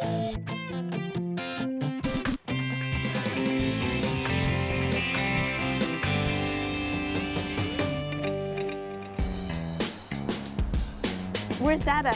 Where's Dada?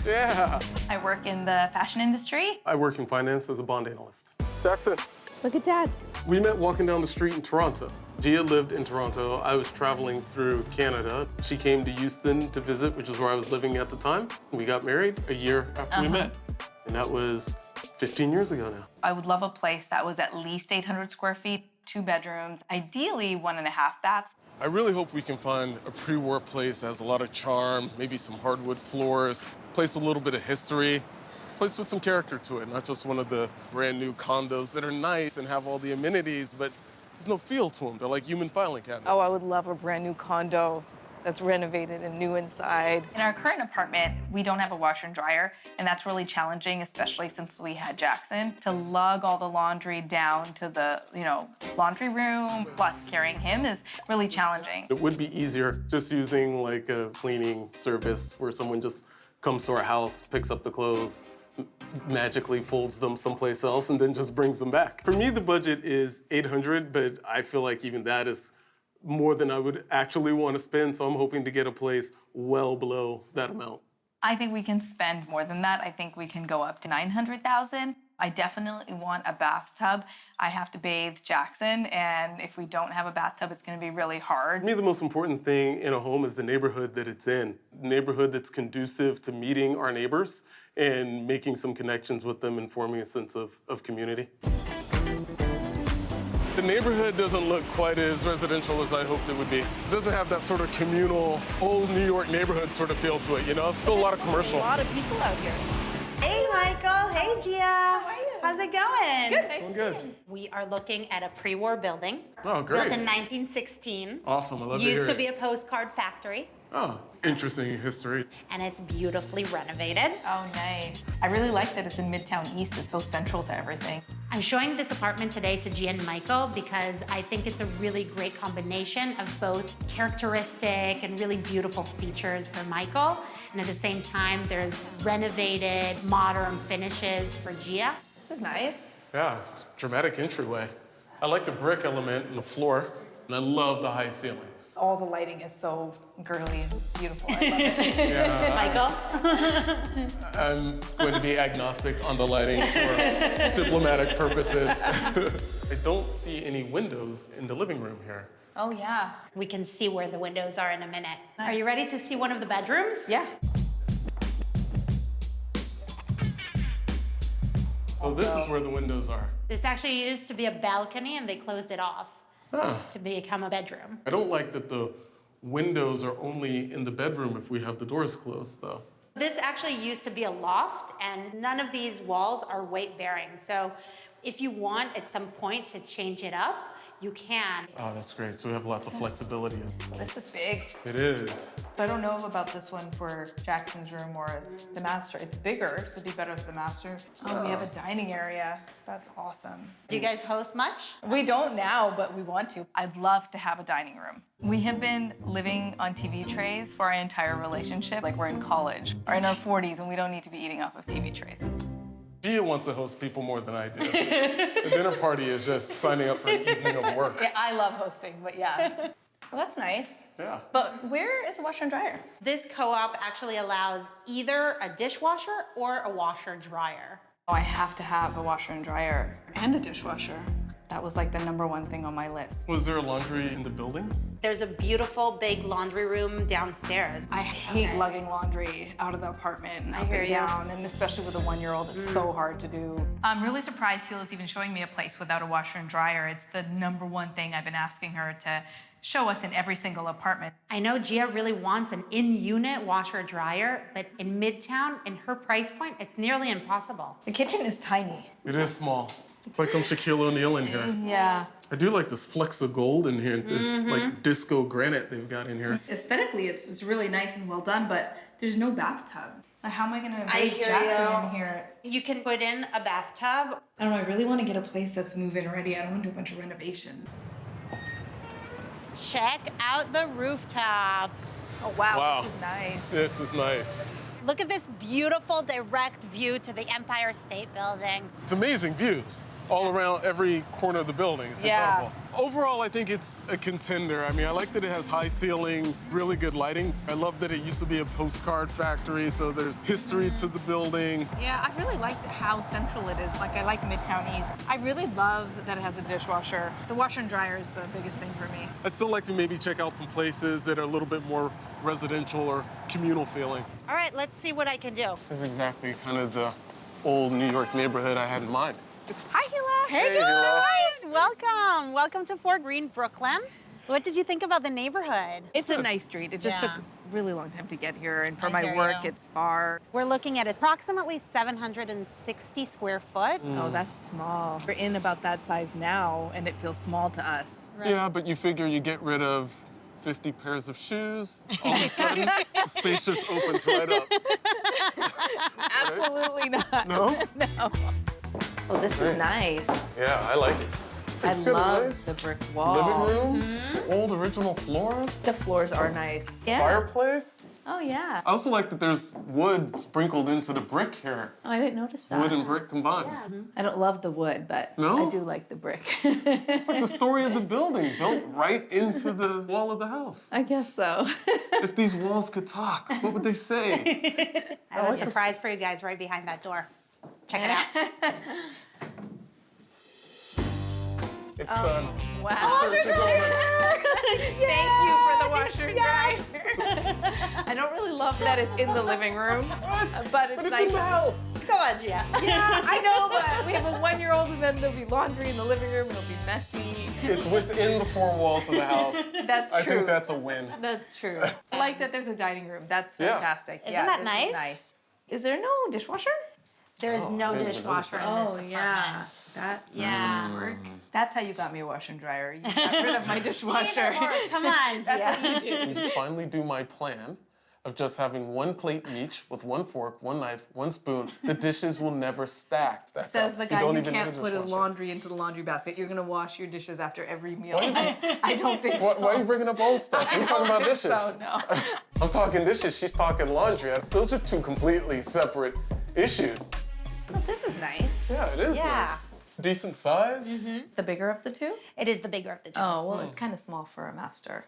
Yeah. I work in the fashion industry. I work in finance as a bond analyst. Jackson. Look at Dad. We met walking down the street in Toronto. Gia lived in Toronto. I was traveling through Canada. She came to Houston to visit, which is where I was living at the time. We got married a year after we met. And that was 15 years ago now. I would love a place that was at least 800 square feet, 2 bedrooms, ideally 1.5 baths. I really hope we can find a pre-war place that has a lot of charm, maybe some hardwood floors, place with a little bit of history, place with some character to it, not just one of the brand new condos that are nice and have all the amenities, but there's no feel to them. They're like human filing cabinets. Oh, I would love a brand new condo that's renovated and new inside. In our current apartment, we don't have a washer and dryer, and that's really challenging, especially since we had Jackson, to lug all the laundry down to the, laundry room, plus carrying him is really challenging. It would be easier just using like a cleaning service where someone just comes to our house, picks up the clothes, magically folds them someplace else, and then just brings them back. For me, the budget is $800, but I feel like even that is more than I would actually want to spend, so I'm hoping to get a place well below that amount. I think we can spend more than that. I think we can go up to $900,000. I definitely want a bathtub. I have to bathe Jackson, and if we don't have a bathtub, it's going to be really hard. For me, the most important thing in a home is the neighborhood that it's in. A neighborhood that's conducive to meeting our neighbors and making some connections with them and forming a sense of community. The neighborhood doesn't look quite as residential as I hoped it would be. It doesn't have that sort of communal, old New York neighborhood sort of feel to it, It's still a lot of commercial. A lot of people out here. Hey, Michael. Hey, Gia. How are you? How's it going? Good, nice to Good. see you. We are looking at a pre-war building. Oh, great. Built in 1916. Awesome, I love to hear Used to it. be a postcard factory. Oh, interesting history. And it's beautifully renovated. Oh, nice. I really like that it's in Midtown East. It's so central to everything. I'm showing this apartment today to Gia and Michael because I think it's a really great combination of both characteristic and really beautiful features for Michael. And at the same time, there's renovated, modern finishes for Gia. This is nice. Yeah, it's a dramatic entryway. I like the brick element in the floor, and I love the high ceilings. All the lighting is so girly and beautiful. I love it. Yeah, Michael? I'm going to be agnostic on the lighting for diplomatic purposes. I don't see any windows in the living room here. Oh, yeah. We can see where the windows are in a minute. Are you ready to see one of the bedrooms? Yeah. So this is where the windows are. This actually used to be a balcony and they closed it off to become a bedroom. I don't like that the windows are only in the bedroom if we have the doors closed, though. This actually used to be a loft and none of these walls are weight bearing. So if you want at some point to change it up, you can. Oh, that's great. So we have lots of flexibility. This is big. It is. So I don't know about this one for Jackson's room or the master. It's bigger, so it'd be better for the master. Oh, we have a dining area. That's awesome. Do you guys host much? We don't now, but we want to. I'd love to have a dining room. We have been living on TV trays for our entire relationship, like we're in college or in our 40s and we don't need to be eating off of TV trays. Gia wants to host people more than I do. The dinner party is just signing up for an evening of work. Yeah, I love hosting, but yeah. Well, that's nice. Yeah. But where is the washer and dryer? This co-op actually allows either a dishwasher or a washer dryer. Oh, I have to have a washer and dryer and a dishwasher. That was like the #1 thing on my list. Was there a laundry in the building? There's a beautiful big laundry room downstairs. I hate lugging laundry out of the apartment and up hear and you. down, and especially with a 1-year-old, it's so hard to do. I'm really surprised Hila's even showing me a place without a washer and dryer. It's the #1 thing I've been asking her to show us in every single apartment. I know Gia really wants an in-unit washer dryer, but in Midtown, in her price point, it's nearly impossible. The kitchen is tiny. It is small. It's like I'm Shaquille O'Neal in here. Yeah. I do like this flecks of gold in here, this like disco granite they've got in here. Aesthetically, it's really nice and well done, but there's no bathtub. Like, how am I gonna I bathe hear Jackson you. in here? You can put in a bathtub. I don't know, I really want to get a place that's move-in ready. I don't want to do a bunch of renovation. Check out the rooftop. Oh, wow, Wow. this is nice. This is nice. Look at this beautiful direct view to the Empire State Building. It's amazing views all around every corner of the building. It's incredible. Overall, I think it's a contender. I mean, I like that it has high ceilings, really good lighting. I love that it used to be a postcard factory, so there's history to the building. Yeah, I really like how central it is. Like, I like Midtown East. I really love that it has a dishwasher. The washer and dryer is the biggest thing for me. I'd still like to maybe check out some places that are a little bit more residential or communal feeling. All right, let's see what I can do. This is exactly kind of the old New York neighborhood I had in mind. Hi, Hila. Hey, Hila. Welcome. Welcome to Fort Greene, Brooklyn. What did you think about the neighborhood? It's a nice street. It just Yeah. took a really long time to get here, and for I my hear work, you. it's far. We're looking at approximately 760 square foot. Oh, that's small. We're in about that size now, and it feels small to us. Yeah, but you figure you get rid of 50 pairs of shoes, all of a sudden, the space just opens right up. Absolutely not. No? No. Oh, this is nice. Yeah, I like it. I It's got a love nice the brick wall. living room, old original floors, The floors are nice. Yeah. fireplace. Oh, yeah. I also like that there's wood sprinkled into the brick here. Oh, I didn't notice that. Wood and brick combines. I don't love the wood, but No? I do like the brick. It's like the story of the building built right into the wall of the house. I guess so. If these walls could talk, what would they say? I have a surprise for you guys right behind that door. Check it out. It's done. Wow. Search is over. Thank you for the washer and dryer. I don't really love that it's in the living room, What? but it's But it's nice. in the house. Come on, Gia. Yeah, I know, but we have a 1-year-old, and then there'll be laundry in the living room, and it'll be messy. It's within the four walls of the house. That's I true. think that's a win. That's true. I like that there's a dining room. That's Yeah. fantastic. Isn't yeah, that this nice? Is nice. Is there no dishwasher? There is no I didn't dishwasher in notice this Oh, apartment. yeah. That's Yeah. work. That's how you got me a washer and dryer. You got rid of my dishwasher. Come on, That's Gia. what you did. Finally do my plan of just having one plate each with one fork, one knife, one spoon. The dishes will never stack Says up. the You guy don't who even can't need a put his dishwasher. laundry into the laundry basket. You're gonna wash your dishes after every meal. I don't think so. Why are you bringing up old stuff? I We're talking don't about think dishes. So, no. I'm talking dishes, she's talking laundry. Those are two completely separate issues. But this is nice. Yeah, it is Yeah. nice. Decent size. The bigger of the two? It is the bigger of the two. Oh, well, it's kind of small for a master.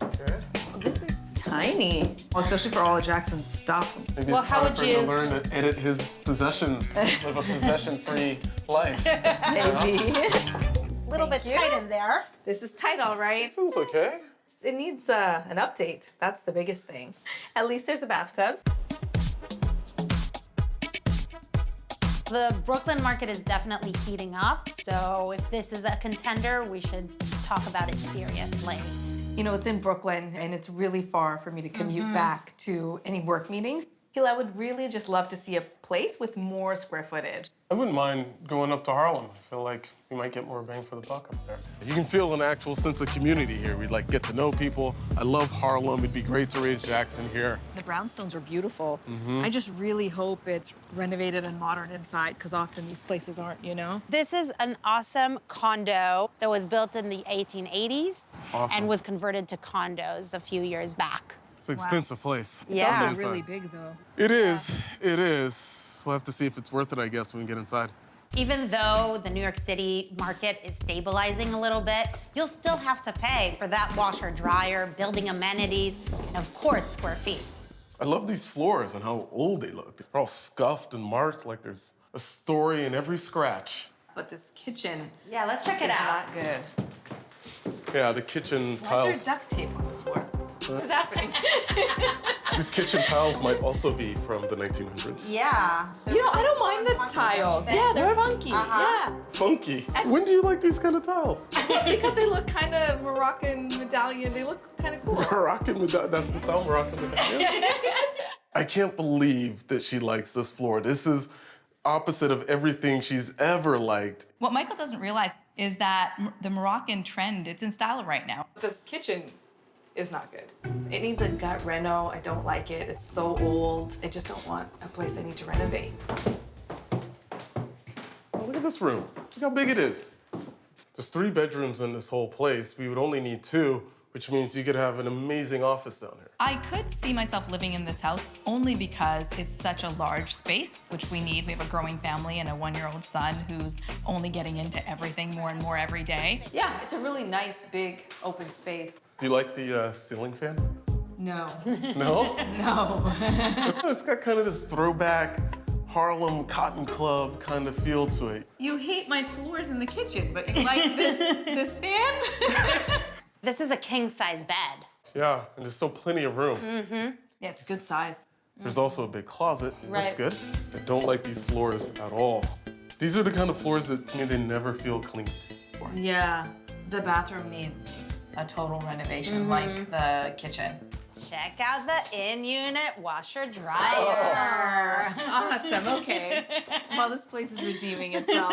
Okay. This is tiny, well, especially for all of Jackson's stuff. Maybe Well, it's how time would for him to you- learn to edit his possessions, live a possession-free life. Maybe. A little bit Thank you. tight in there. This is tight, all right. Feels okay. It needs an update. That's the biggest thing. At least there's a bathtub. The Brooklyn market is definitely heating up, so if this is a contender, we should talk about it seriously. You know, it's in Brooklyn, and it's really far for me to commute back to any work meetings. I would really just love to see a place with more square footage. I wouldn't mind going up to Harlem. I feel like you might get more bang for the buck up there. You can feel an actual sense of community here. We like get to know people. I love Harlem. It'd be great to raise Jackson here. The brownstones are beautiful. I just really hope it's renovated and modern inside, because often these places aren't, you know? This is an awesome condo that was built in the 1880s Awesome. and was converted to condos a few years back. It's an expensive place. It's Yeah. also Inside. really big, though. It is. It is. We'll have to see if it's worth it, I guess, when we get inside. Even though the New York City market is stabilizing a little bit, you'll still have to pay for that washer, dryer, building amenities, and of course, square feet. I love these floors and how old they look. They're all scuffed and marked like there's a story in every scratch. But this kitchen Yeah, let's check is it out. not good. Yeah, the kitchen Why tiles. is there duct tape on the floor? What's happening? These kitchen tiles might also be from the 1900s. Yeah. You know, I don't mind the tiles. Yeah, they're funky. Funky. When do you like these kind of tiles? Yeah, because they look kind of Moroccan medallion. They look kind of cool. Moroccan medallion. That's the sound, Moroccan medallion. I can't believe that she likes this floor. This is opposite of everything she's ever liked. What Michael doesn't realize is that the Moroccan trend, it's in style right now. This kitchen is not good. It needs a gut reno. I don't like it. It's so old. I just don't want a place I need to renovate. Oh, look at this room. Look how big it is. There's 3 bedrooms in this whole place. We would only need 2 which means you could have an amazing office down here. I could see myself living in this house only because it's such a large space, which we need. We have a growing family and a 1-year-old son who's only getting into everything more and more every day. Yeah, it's a really nice, big, open space. Do you like the ceiling fan? No. No? No. It's got kind of this throwback Harlem Cotton Club kind of feel to it. You hate my floors in the kitchen, but you like this fan? This is a king-size bed. Yeah, and there's still plenty of room. Yeah, it's a good size. There's also a big closet. That's Right. good. I don't like these floors at all. These are the kind of floors that, to me, they never feel clean. Yeah, the bathroom needs a total renovation, like the kitchen. Check out the in-unit washer dryer. Awesome, okay. Well, this place is redeeming itself.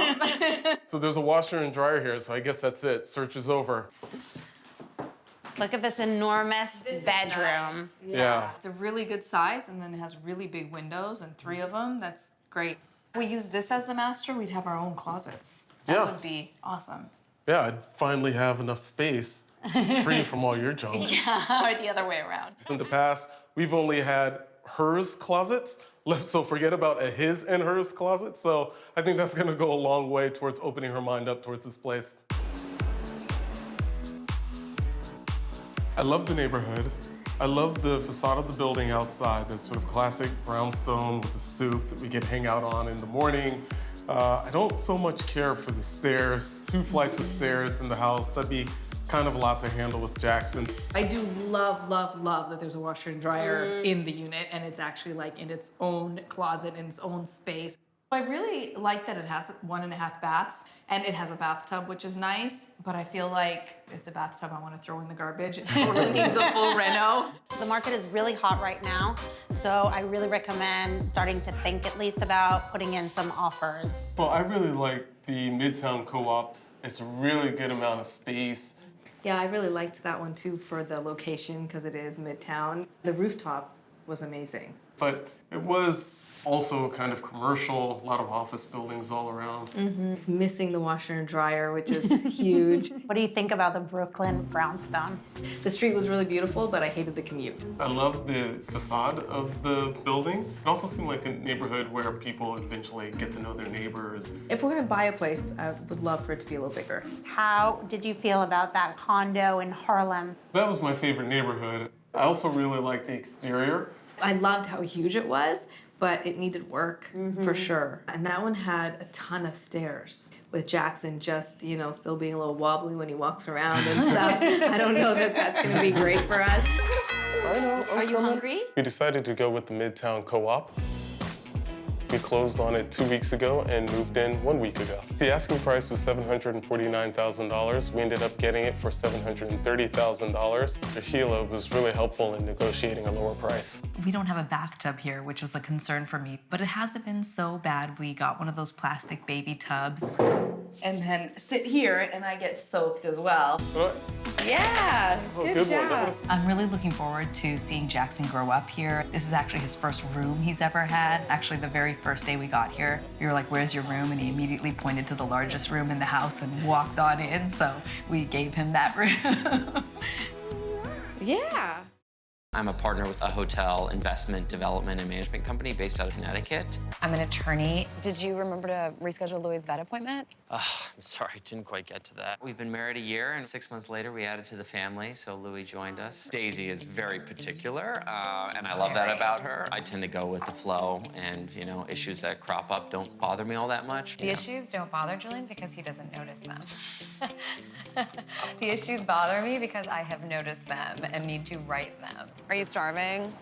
So there's a washer and dryer here, so I guess that's it. Search is over. Look at this enormous This is bedroom. nice. Yeah. It's a really good size, and then it has really big windows, and 3 of them. That's great. If we use this as the master, we'd have our own closets. That Yeah. would be awesome. Yeah, I'd finally have enough space free from all your junk. Or the other way around. In the past, we've only had hers closets left, so forget about a his and hers closet. So I think that's gonna go a long way towards opening her mind up towards this place. I love the neighborhood. I love the facade of the building outside, this sort of classic brownstone with the stoop that we get hang out on in the morning. I don't so much care for the stairs, 2 flights of stairs in the house. That'd be kind of a lot to handle with Jackson. I do love, love, love that there's a washer and dryer in the unit, and it's actually like in its own closet, in its own space. I really like that it has 1.5 baths, and it has a bathtub, which is nice, but I feel like it's a bathtub I want to throw in the garbage. It totally needs a full reno. The market is really hot right now, so I really recommend starting to think at least about putting in some offers. Well, I really like the Midtown Co-op. It's a really good amount of space. Yeah, I really liked that one too for the location because it is Midtown. The rooftop was amazing. But it was also kind of commercial, a lot of office buildings all around. It's missing the washer and dryer, which is huge. What do you think about the Brooklyn brownstone? The street was really beautiful, but I hated the commute. I love the facade of the building. It also seemed like a neighborhood where people eventually get to know their neighbors. If we're gonna buy a place, I would love for it to be a little bigger. How did you feel about that condo in Harlem? That was my favorite neighborhood. I also really like the exterior. I loved how huge it was, but it needed work for sure. And that one had a ton of stairs with Jackson just, you know, still being a little wobbly when he walks around and stuff. I don't know that that's gonna be great for us. I know. Are you hungry? We decided to go with the Midtown Co-op. We closed on it 2 weeks ago and moved in 1 week ago. The asking price was $749,000. We ended up getting it for $730,000. Rahila was really helpful in negotiating a lower price. We don't have a bathtub here, which was a concern for me, but it hasn't been so bad. We got one of those plastic baby tubs and then sit here and I get soaked as well. Yeah, good job. I'm really looking forward to seeing Jackson grow up here. This is actually his first room he's ever had. Actually, the very first day we got here, we were like, where's your room? And he immediately pointed to the largest room in the house and walked on in, so we gave him that room. Yeah. I'm a partner with a hotel investment development and management company based out of Connecticut. I'm an attorney. Did you remember to reschedule Louis' vet appointment? I'm sorry, didn't quite get to that. We've been married a year, and 6 months later, we added to the family, so Louis joined us. Daisy is very particular, and I love that about her. I tend to go with the flow, and, you know, issues that crop up don't bother me all that much. The issues don't bother Julian because he doesn't notice them. The issues bother me because I have noticed them and need to right them. Are you starving?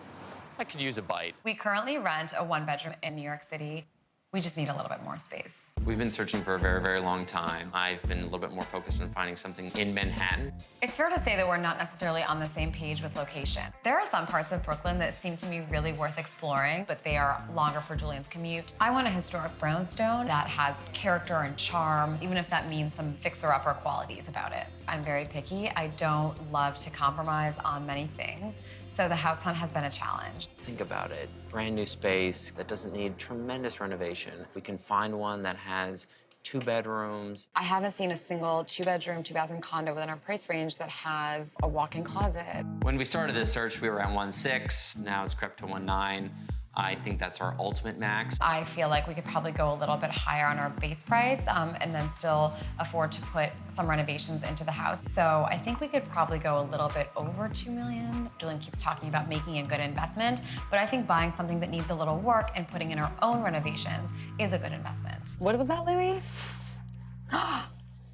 I could use a bite. We currently rent a 1-bedroom in New York City. We just need a little bit more space. We've been searching for a very, very long time. I've been a little bit more focused on finding something in Manhattan. It's fair to say that we're not necessarily on the same page with location. There are some parts of Brooklyn that seem to me really worth exploring, but they are longer for Julian's commute. I want a historic brownstone that has character and charm, even if that means some fixer-upper qualities about it. I'm very picky. I don't love to compromise on many things, so the house hunt has been a challenge. Think about it. Brand new space that doesn't need tremendous renovation. We can find one that has 2 bedrooms. I haven't seen a single 2-bedroom, 2-bathroom condo within our price range that has a walk-in closet. When we started this search, we were at 1.6. Now it's crept to 1.9. I think that's our ultimate max. I feel like we could probably go a little bit higher on our base price and then still afford to put some renovations into the house. So I think we could probably go a little bit over 2 million. Julian keeps talking about making a good investment, but I think buying something that needs a little work and putting in our own renovations is a good investment. What was that, Louis?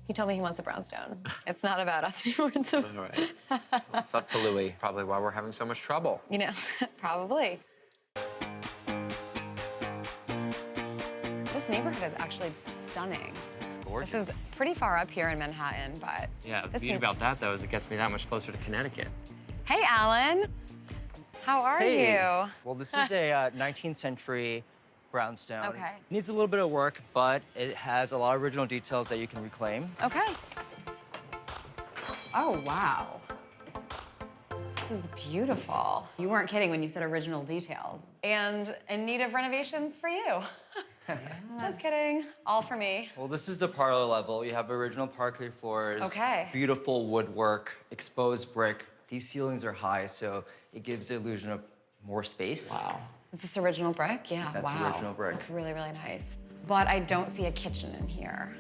He told me he wants a brownstone. It's not about us anymore. It's All right. It's up to Louis. Probably why we're having so much trouble. You know, probably. This neighborhood is actually stunning. It's gorgeous. This is pretty far up here in Manhattan, but... Yeah, the beauty about that, though, is it gets me that much closer to Connecticut. Hey, Alan. How are you? Well, this is a 19th century brownstone. Okay. Needs a little bit of work, but it has a lot of original details that you can reclaim. Okay. Oh, wow. This is beautiful. You weren't kidding when you said original details. And in need of renovations for you. Just kidding. All for me. Well, this is the parlor level. You have original parquet floors, Okay. beautiful woodwork, exposed brick. These ceilings are high, so it gives the illusion of more space. Wow. Is this original brick? Yeah, That's wow. original brick. That's really, really nice. But I don't see a kitchen in here.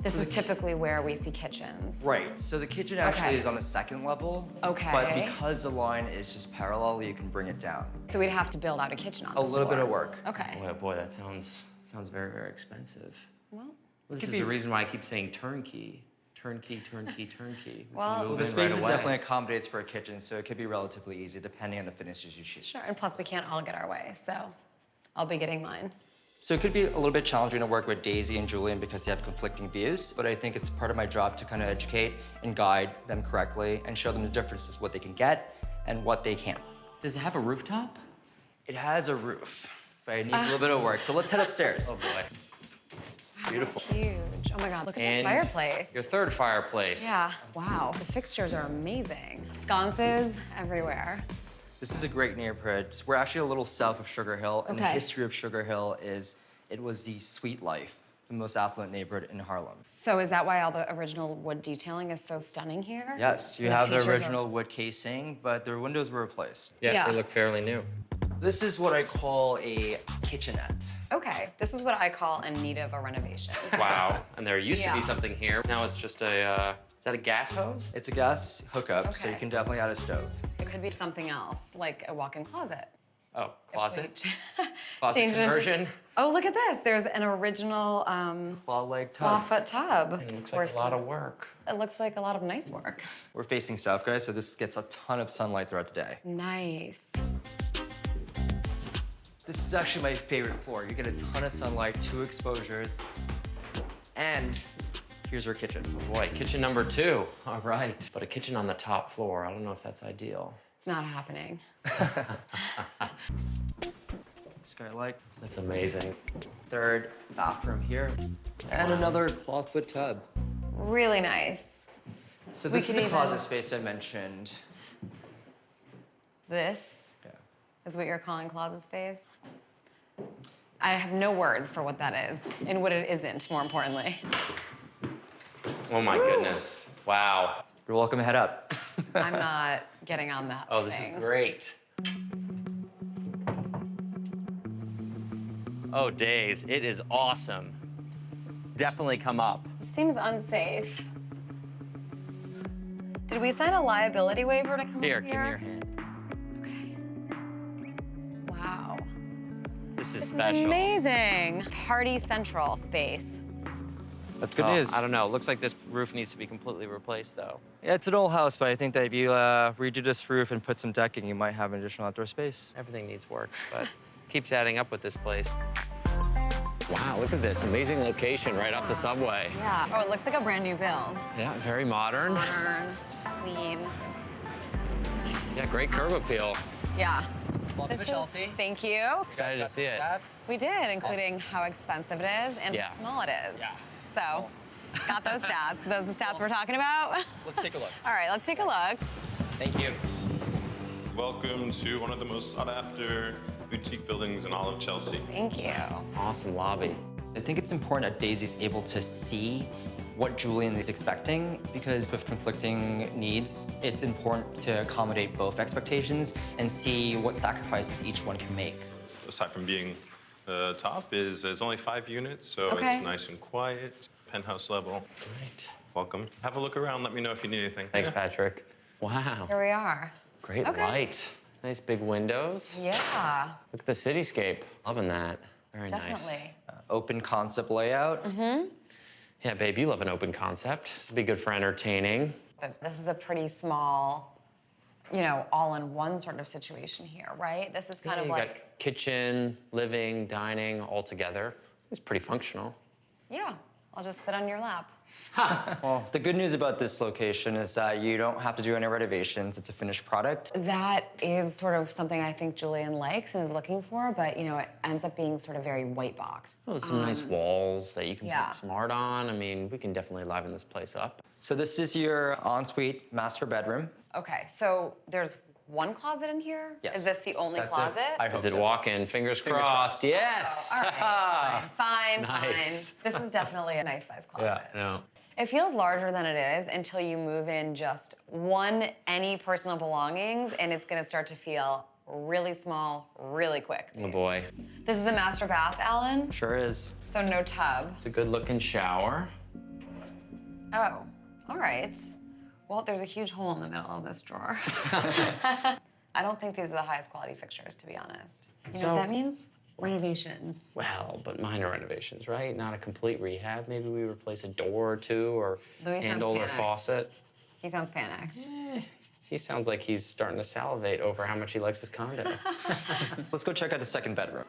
This is typically where we see kitchens. Right, so the kitchen actually Okay. is on the second level. Okay. But because the line is just parallel, you can bring it down. So we'd have to build out a kitchen on A this little bit floor. of work. Okay. Boy, that sounds very, very expensive. Well, This is the reason why I keep saying turnkey. Turnkey, turnkey, turnkey. We Well- can move The in space right away. definitely accommodates for a kitchen, so it could be relatively easy depending on the finishes you choose. sure. And plus, we can't all get our way, so I'll be getting mine. So it could be a little bit challenging to work with Daisy and Julian because they have conflicting views, but I think it's part of my job to kind of educate and guide them correctly and show them the differences, what they can get and what they can't. Does it have a rooftop? It has a roof, but it needs a little bit of work. So let's head upstairs. Oh boy. Beautiful. Huge. Oh my God, look at And this fireplace. Your third fireplace. Yeah, wow. The fixtures are amazing. Sconces everywhere. This is a great neighborhood. We're actually a little south of Sugar Hill, and the Okay. history of Sugar Hill is it was the Sweet Life, the most affluent neighborhood in Harlem. So is that why all the original wood detailing is so stunning here? Yes, you And have the features are- original wood casing, but their windows were replaced. Yeah, Yeah. they look fairly new. This is what I call a kitchenette. Okay, this is what I call in need of a renovation. Wow. And there used to Yeah. be something here. Now it's just a, is that a gas hose? It's a gas hookup, so you Okay. can definitely add a stove. It could be something else, like a walk-in closet. Oh, closet? Wait. Closet Change it into- conversion? Oh, look at this. There's an original Claw leg tub. clawfoot tub. It looks Or like a lot of work. It looks like a lot of nice work. We're facing south, guys, so this gets a ton of sunlight throughout the day. Nice. This is actually my favorite floor. You get a ton of sunlight, 2 exposures, and here's our kitchen. Boy, kitchen number 2. All right. But a kitchen on the top floor. I don't know if that's ideal. It's not happening. Skylight, That's amazing. third bathroom here, and another clawfoot tub. Really nice. So We this is could the closet even- space I mentioned. This Yeah. is what you're calling closet space? I have no words for what that is and what it isn't, more importantly. Oh my goodness. Wow. You're welcome to head up. I'm not getting on that Oh, this thing. is great. Oh, days. It is awesome. Definitely come up. Seems unsafe. Did we sign a liability waiver to come Here, up give here? me your hand. Okay. Wow. This is This is special. amazing. Party central space. That's good Oh, news. I don't know. Looks like this roof needs to be completely replaced, though. Yeah, it's an old house, but I think that if you redo this roof and put some decking, you might have an additional outdoor space. Everything needs work, but keeps adding up with this place. Wow, look at this. Amazing location right off the subway. Yeah. Oh, it looks like a brand new build. Yeah, very modern. Modern, clean. Yeah, great curb appeal. Yeah. Welcome This to is- Chelsea. Thank you. Excited to see it. We did, including how expensive it is and Yeah. how small it is. Yeah. So, got those stats. Those are the stats we're talking about? Let's take a look. All right, let's take a look. Thank you. Welcome to one of the most sought-after boutique buildings in all of Chelsea. Thank you. Awesome lobby. I think it's important that Daisy's able to see what Julian is expecting, because with conflicting needs, it's important to accommodate both expectations and see what sacrifices each one can make. Aside from being the top, there's only 5 units, so Okay. it's nice and quiet, penthouse level. Great. Welcome. Have a look around. Let me know if you need anything. Thanks, Patrick. Wow. Here we are. Great Okay. light. Nice big windows. Yeah, Look at the cityscape. Loving that. Very nice. definitely. Open concept layout. Yeah, babe, you love an open concept. This would be good for entertaining. But this is a pretty small, all-in-one sort of situation here, right? This is kind of You like, got kitchen, living, dining all together. It's pretty functional. yeah, I'll just sit on your lap. Well, the good news about this location is that you don't have to do any renovations. It's a finished product. That is sort of something I think Julian likes and is looking for, but, it ends up being sort of very white box. Oh, some nice walls that you can yeah. put some art on. I mean, we can definitely liven this place up. So this is your ensuite master bedroom. Okay, so there's one closet in here? Yes. Is this the only That's it. closet? I hope Is it so. walk-in? Fingers Fingers crossed. crossed. Yes. All right, fine, Nice. fine. This is definitely a nice size closet. Yeah, no. It feels larger than it is until you move in just any personal belongings, and it's gonna start to feel really small, really quick. Oh boy. This is the master bath, Alan. Sure is. So no tub. It's a good-looking shower. Oh, all right. Well, there's a huge hole in the middle of this drawer. I don't think these are the highest quality fixtures, to be honest. You know what that means? Renovations. Well, but minor renovations, right? Not a complete rehab. Maybe we replace a door or two, or Louis sounds handle or panicked. faucet. He sounds panicked. He sounds like he's starting to salivate over how much he likes his condo. Let's go check out the second bedroom.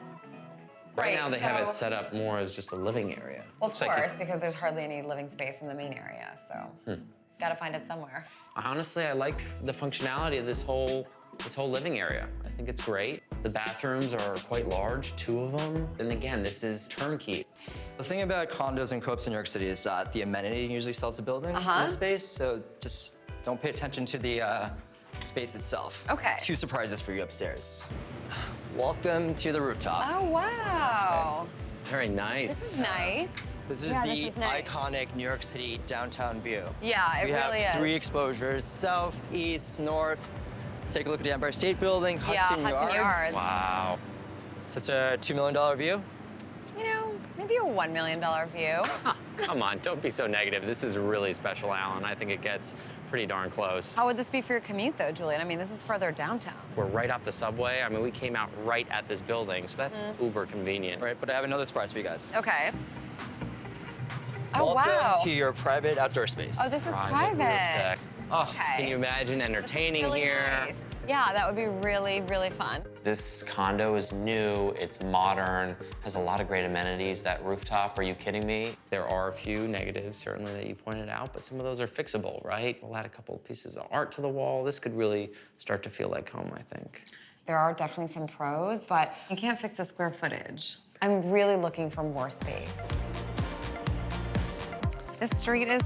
Right now, they have it so- set up more as just a living area. Well, of Looks like course, because there's hardly any living space in the main area, so gotta find it somewhere. Honestly, I like the functionality of this whole living area. I think it's great. The bathrooms are quite large, 2 of them. And again, this is turnkey. The thing about condos and co-ops in New York City is that the amenity usually sells the building in the space, so just don't pay attention to the space itself. Okay. 2 surprises for you upstairs. Welcome to the rooftop. Oh, wow. Very nice. This is nice. This is Yeah, the this is nice. iconic New York City downtown view. Yeah, it we really have is. 3 exposures, south, east, north. Take a look at the Empire State Building, Hudson Yards. Wow. Is this a $2 million view? Maybe a $1 million view. Come on, don't be so negative. This is really special, Alan. I think it gets pretty darn close. How would this be for your commute, though, Julian? I mean, this is further downtown. We're right off the subway. I mean, we came out right at this building, so that's uber convenient. Right, but I have another surprise for you guys. Okay. Oh, Welcome wow. to your private outdoor space. Oh, this is Roof private. deck. Oh, Okay. can you imagine entertaining Really here? nice. Yeah, that would be really, really fun. This condo is new, it's modern, has a lot of great amenities. That rooftop, are you kidding me? There are a few negatives, certainly, that you pointed out, but some of those are fixable, right? We'll add a couple of pieces of art to the wall. This could really start to feel like home, I think. There are definitely some pros, but you can't fix the square footage. I'm really looking for more space. This street is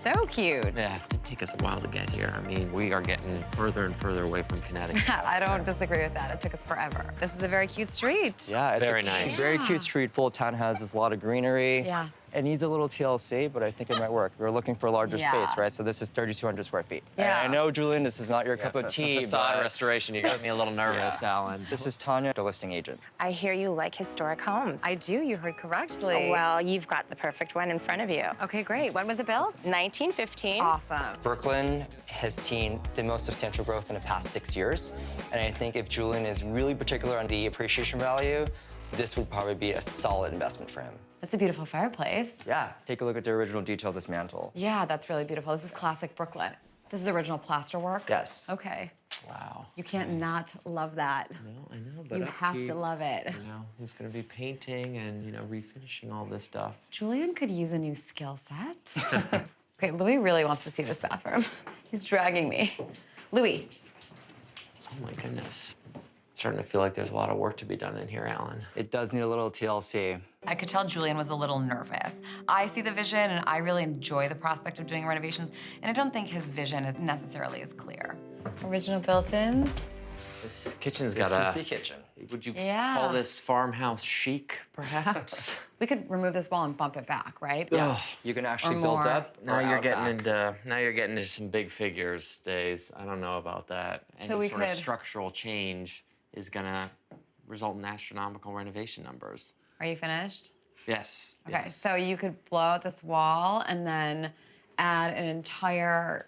so cute. Yeah, it did take us a while to get here. I mean, we are getting further and further away from Connecticut. I don't disagree with that. It took us forever. This is a very cute street. Yeah, it's Very a nice. very cute street full of townhouses, a lot of greenery. Yeah. It needs a little TLC, but I think it might work. We're looking for larger Yeah. space, right? So this is 3,200 square feet. Yeah. And I know, Julian, this is not your cup of tea, Facade but restoration, you got me a little nervous, Alan. this is Tanya, the listing agent. I hear you like historic homes. I do. You heard correctly. Well, you've got the perfect one in front of you. Okay, great. When was it built? 1915. Awesome. Brooklyn has seen the most substantial growth in the past 6 years. And I think if Julian is really particular on the appreciation value, this would probably be a solid investment for him. That's a beautiful fireplace. Yeah, take a look at the original detail of this mantle. Yeah, that's really beautiful. This is classic Brooklyn. This is original plasterwork? Yes. Okay. Wow. You can't not love that. No, I know, but You have to love it. You know, who's gonna be painting and, refinishing all this stuff. Julian could use a new skill set. Okay, Louis really wants to see this bathroom. He's dragging me. Louis. Oh my goodness. Starting to feel like there's a lot of work to be done in here, Alan. It does need a little TLC. I could tell Julian was a little nervous. I see the vision, and I really enjoy the prospect of doing renovations, and I don't think his vision is necessarily as clear. Original built-ins. This kitchen's This got is the kitchen. Would you Yeah. call this farmhouse chic, perhaps? We could remove this wall and bump it back, right? Yeah. You can actually build more. up. Now or you're out getting back. into some big figures, Dave. I don't know about that. So Any we sort of could- structural change is gonna result in astronomical renovation numbers. Are you finished? Yes. Okay, yes. so you could blow out this wall and then add an entire,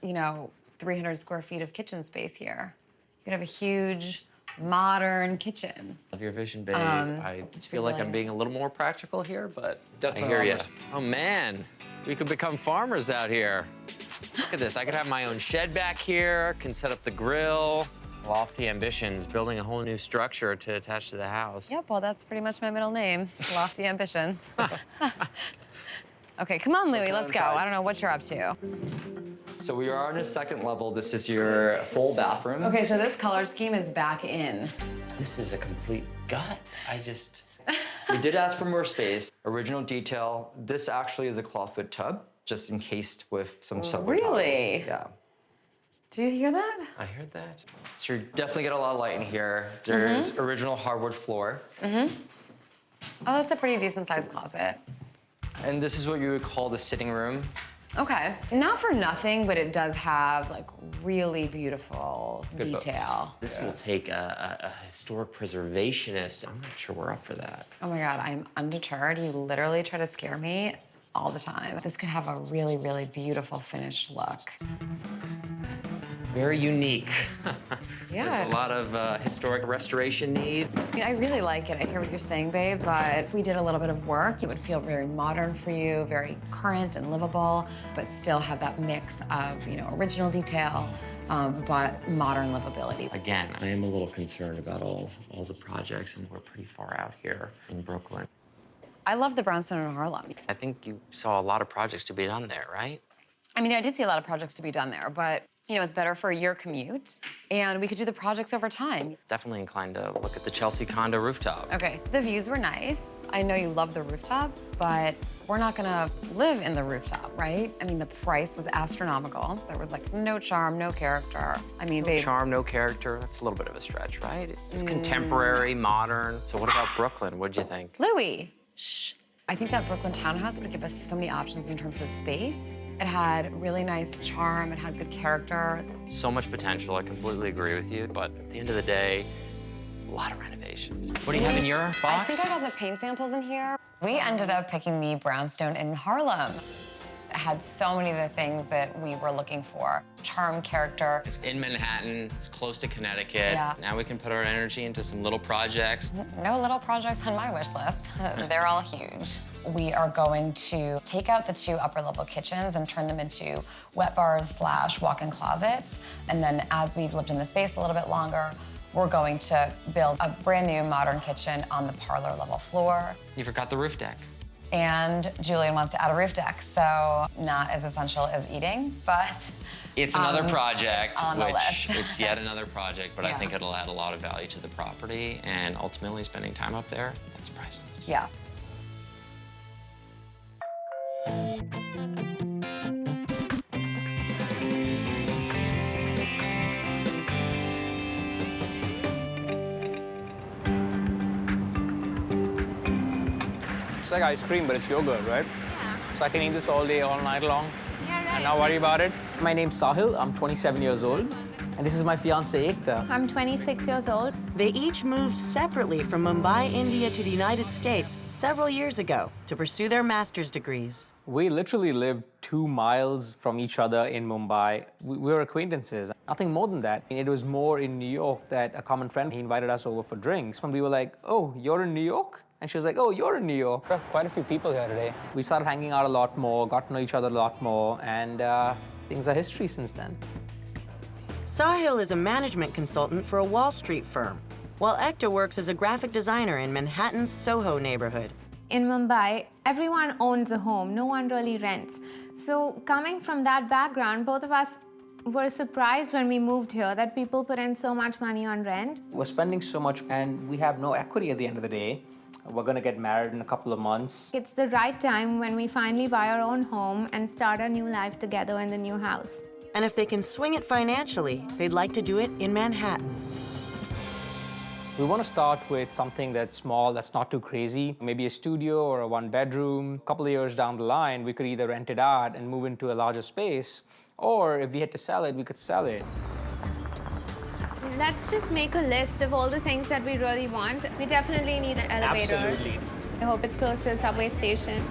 300 square feet of kitchen space here. You could have a huge, modern kitchen. Love your vision, babe. Um, I it's feel like really I'm being a little more practical here, but Definitely I hear you. almost. Oh man, we could become farmers out here. Look at this. I could have my own shed back here, can set up the grill. Lofty ambitions, building a whole new structure to attach to the house. Yep, well, that's pretty much my middle name, Lofty Ambitions. Okay, come on, Louie, let's go. inside. I don't know what you're up to. So we are on a second level. This is your full bathroom. Okay, so this color scheme is back in. This is a complete gut. We did ask for more space. Original detail. This actually is a clawfoot tub, just encased with some subway Really? tiles. Yeah. Did you hear that? I heard that. So you definitely get a lot of light in here. There's original hardwood floor. Oh, that's a pretty decent sized closet. And this is what you would call the sitting room. Okay, not for nothing, but it does have like really beautiful Good books. detail. This will take a historic preservationist. I'm not sure we're up for that. Oh my God, I'm undeterred. You literally try to scare me all the time. This could have a really, really beautiful finished look. Very unique. Yeah. There's a lot of historic restoration need. I mean, I really like it. I hear what you're saying, babe, but if we did a little bit of work, it would feel very modern for you, very current and livable, but still have that mix of, original detail, but modern livability. Again, I am a little concerned about all the projects, and we're pretty far out here in Brooklyn. I love the brownstone in Harlem. I think you saw a lot of projects to be done there, right? I mean, I did see a lot of projects to be done there, but it's better for your commute, and we could do the projects over time. Definitely inclined to look at the Chelsea condo rooftop. Okay, the views were nice. I know you love the rooftop, but we're not gonna live in the rooftop, right? I mean, the price was astronomical. There was like no charm, no character. I mean, No charm, no character. That's a little bit of a stretch, right? It's contemporary, modern. So what about Brooklyn? What'd you think? Louie, shh. I think that Brooklyn townhouse would give us so many options in terms of space. It had really nice charm, it had good character. So much potential, I completely agree with you. But at the end of the day, a lot of renovations. What do you have in your box? I think I got the paint samples in here. We ended up picking the brownstone in Harlem. It had so many of the things that we were looking for. Charm, character. It's in Manhattan, it's close to Connecticut. Yeah. Now we can put our energy into some little projects. No little projects on my wish list. They're all huge. We are going to take out the 2 upper-level kitchens and turn them into wet bars / walk-in closets. And then as we've lived in the space a little bit longer, we're going to build a brand new modern kitchen on the parlor level floor. You forgot the roof deck. And Julian wants to add a roof deck, so not as essential as eating, but It's another project, on the which list. it's yet another project, but I Yeah. think it'll add a lot of value to the property, and ultimately spending time up there, that's priceless. yeah. It's like ice cream, but it's yogurt, right? Yeah. So I can eat this all day, all night long, and not worry about it. My name's Sahil. I'm 27 years old, and this is my fiancée, Ekta. I'm 26 years old. They each moved separately from Mumbai, India to the United States several years ago to pursue their master's degrees. We literally lived 2 miles from each other in Mumbai. We were acquaintances. Nothing more than that. It was more in New York that a common friend, he invited us over for drinks. When we were like, oh, you're in New York? And she was like, oh, you're in New York. There are quite a few people here today. We started hanging out a lot more, got to know each other a lot more, and things are history since then. Sahil is a management consultant for a Wall Street firm, while Ekta works as a graphic designer in Manhattan's Soho neighborhood. In Mumbai, everyone owns a home, no one really rents. So coming from that background, both of us were surprised when we moved here that people put in so much money on rent. We're spending so much, and we have no equity at the end of the day. We're gonna get married in a couple of months. It's the right time when we finally buy our own home and start a new life together in the new house. And if they can swing it financially, they'd like to do it in Manhattan. We want to start with something that's small, that's not too crazy. Maybe a studio or a one-bedroom. A couple of years down the line, we could either rent it out and move into a larger space, or if we had to sell it, we could sell it. Let's just make a list of all the things that we really want. We definitely need an elevator. Absolutely. I hope it's close to a subway station.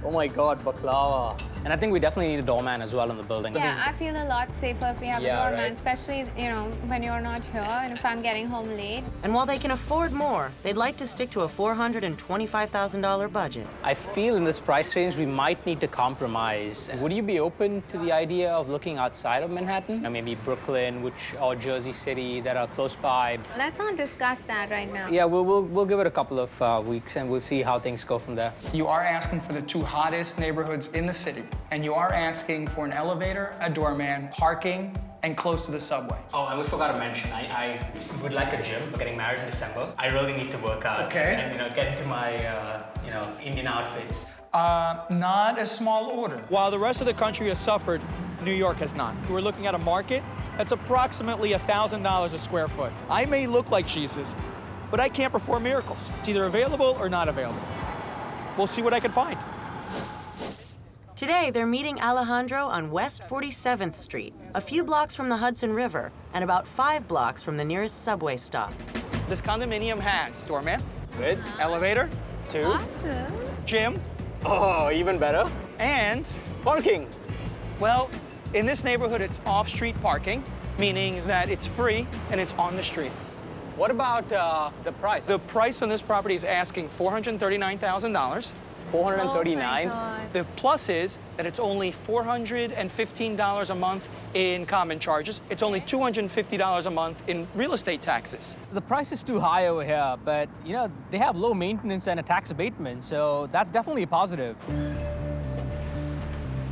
Oh my God, baklava. And I think we definitely need a doorman as well in the building. Yeah, I feel a lot safer if we have a doorman, right. especially, when you're not here and if I'm getting home late. And while they can afford more, they'd like to stick to a $425,000 budget. I feel in this price range, we might need to compromise. Would you be open to the idea of looking outside of Manhattan? Maybe Brooklyn, or Jersey City that are close by? Let's not discuss that right now. Yeah, we'll give it a couple of weeks and we'll see how things go from there. You are asking for the two hottest neighborhoods in the city, and you are asking for an elevator, a doorman, parking, and close to the subway. Oh, and we forgot to mention, I would like a gym. We're getting married in December. I really need to work out and get into my Indian outfits. Not a small order. While the rest of the country has suffered, New York has not. We're looking at a market that's approximately $1,000 a square foot. I may look like Jesus, but I can't perform miracles. It's either available or not available. We'll see what I can find. Today, they're meeting Alejandro on West 47th Street, a few blocks from the Hudson River and about 5 blocks from the nearest subway stop. This condominium has doorman, good, elevator, 2, awesome, gym, oh, even better, and parking. Well, in this neighborhood, it's off-street parking, meaning that it's free and it's on the street. What about the price? The price on this property is asking $439,000. 439. Oh the plus is that it's only $415 a month in common charges. It's only $250 a month in real estate taxes. The price is too high over here, but they have low maintenance and a tax abatement, so that's definitely a positive.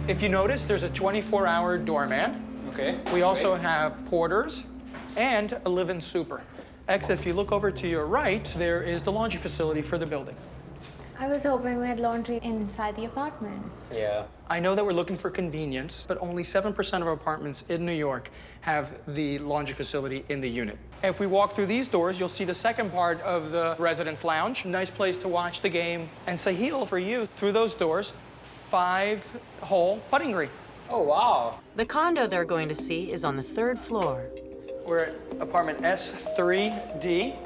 If you notice, there's a 24-hour doorman. Okay. We also have porters and a live-in super. Ekta, if you look over to your right, there is the laundry facility for the building. I was hoping we had laundry inside the apartment. Yeah. I know that we're looking for convenience, but only 7% of apartments in New York have the laundry facility in the unit. If we walk through these doors, you'll see the second part of the residence lounge. Nice place to watch the game. And Sahil, for you, through those doors, 5-hole putting green. Oh, wow. The condo they're going to see is on the 3rd floor. We're at apartment S3D.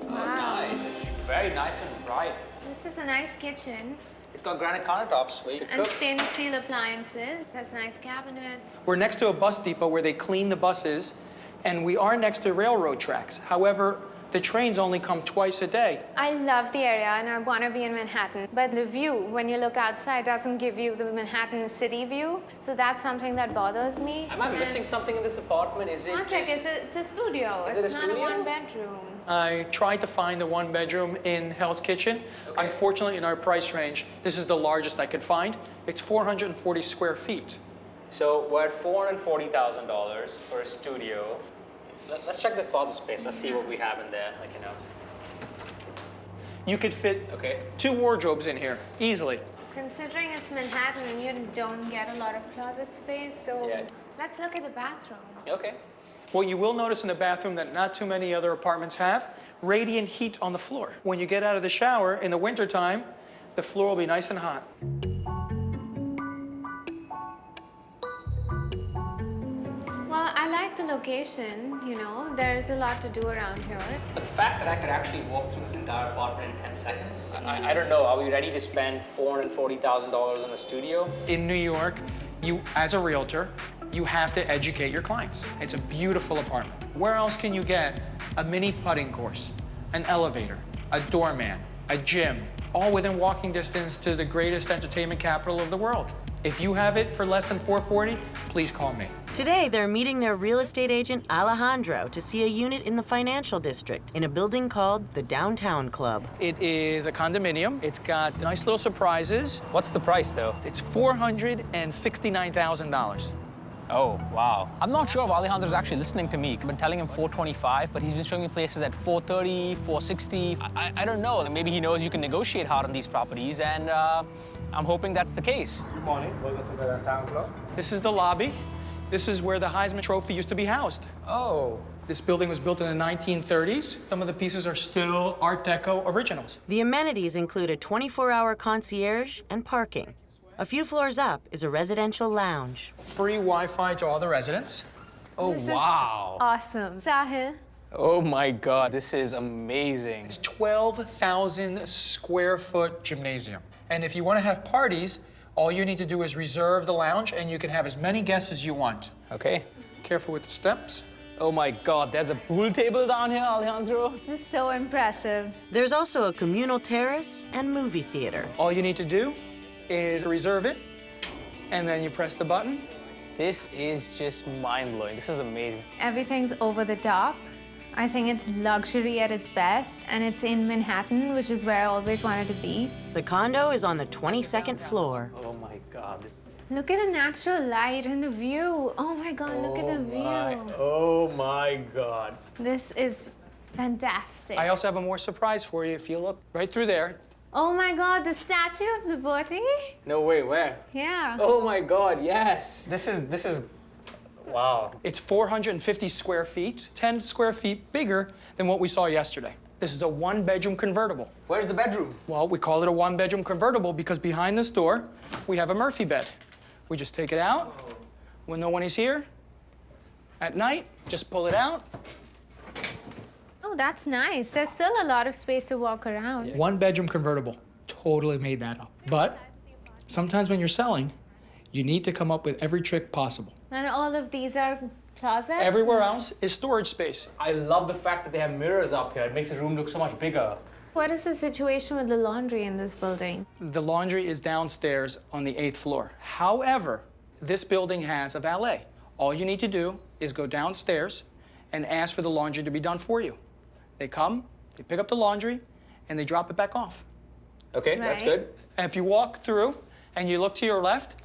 Oh, nice. It's very nice and bright. This is a nice kitchen. It's got granite countertops where you can And cook. stainless steel appliances. Has nice cabinets. We're next to a bus depot where they clean the buses, and we are next to railroad tracks. However, the trains only come twice a day. I love the area and I want to be in Manhattan, but the view, when you look outside, doesn't give you the Manhattan city view. So that's something that bothers me. Am I missing something in this apartment? Is it It's a studio. Is it a It's not studio? a one-bedroom. I tried to find a 1-bedroom in Hell's Kitchen. Okay. Unfortunately, in our price range, this is the largest I could find. It's 440 square feet. So we're at $440,000 for a studio. Let's check the closet space. Let's see what we have in there. You could fit 2 wardrobes in here, easily. Considering it's Manhattan, you don't get a lot of closet space, so let's look at the bathroom. Okay. What you will notice in the bathroom that not too many other apartments have, radiant heat on the floor. When you get out of the shower in the wintertime, the floor will be nice and hot. Well, I like the location, there's a lot to do around here. But the fact that I could actually walk through this entire apartment in 10 seconds, I don't know, are we ready to spend $440,000 on a studio? In New York, you, as a realtor, you have to educate your clients. It's a beautiful apartment. Where else can you get a mini putting course, an elevator, a doorman, a gym, all within walking distance to the greatest entertainment capital of the world? If you have it for less than $440,000, please call me. Today, they're meeting their real estate agent, Alejandro, to see a unit in the financial district in a building called the Downtown Club. It is a condominium. It's got nice little surprises. What's the price, though? It's $469,000. Oh, wow. I'm not sure if Alejandro's actually listening to me. I've been telling him 425, but he's been showing me places at 430, 460. I don't know. Maybe he knows you can negotiate hard on these properties, and I'm hoping that's the case. Good morning. Welcome to the Downtown Club. This is the lobby. This is where the Heisman Trophy used to be housed. Oh, This building was built in the 1930s. Some of the pieces are still Art Deco originals. The amenities include a 24-hour concierge and parking. A few floors up is a residential lounge. Free Wi-Fi to all the residents. Oh, This is wow. Awesome. Sahil. Oh my God, this is amazing. It's 12,000 square foot gymnasium. And if you want to have parties, all you need to do is reserve the lounge and you can have as many guests as you want. Okay. Careful with the steps. Oh my God, there's a pool table down here, Alejandro. This is so impressive. There's also a communal terrace and movie theater. All you need to do is reserve it, and then you press the button. This is just mind-blowing. This is amazing. Everything's over the top. I think it's luxury at its best, and it's in Manhattan, which is where I always wanted to be. The condo is on the 22nd floor. Oh my God. Look at the natural light and the view. Oh my God, look at the view. Oh my God. This is fantastic. I also have a more surprise for you. If you look right through there, Oh my God, the Statue of Liberty? No way, where? Yeah. Oh my God, yes. This is, wow. it's 450 square feet, 10 square feet bigger than what we saw yesterday. This is a one-bedroom convertible. Where's the bedroom? Well, we call it a one-bedroom convertible because behind this door, we have a Murphy bed. We just take it out when no one is here. At night, just pull it out. Oh, that's nice. There's still a lot of space to walk around. One-bedroom convertible. Totally made that up. But sometimes when you're selling, you need to come up with every trick possible. And all of these are closets? Everywhere else is storage space. I love the fact that they have mirrors up here. It makes the room look so much bigger. What is the situation with the laundry in this building? The laundry is downstairs on the 8th floor. However, this building has a valet. All you need to do is go downstairs and ask for the laundry to be done for you. They come, they pick up the laundry, and they drop it back off. Okay, that's good. And if you walk through and you look to your left,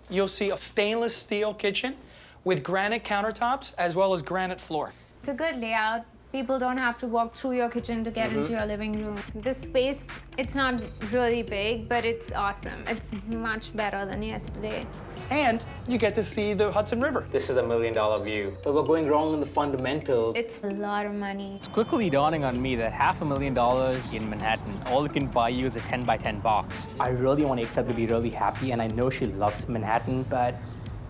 you'll see a stainless steel kitchen with granite countertops as well as granite floor. It's a good layout. People don't have to walk through your kitchen to get into your living room. This space, it's not really big, but it's awesome. It's much better than yesterday. And you get to see the Hudson River. This is $1 million view. But we're going wrong in the fundamentals. It's a lot of money. It's quickly dawning on me that $500,000 in Manhattan, all it can buy you is a 10 by 10 box. I really want Ekta to be really happy, and I know she loves Manhattan, but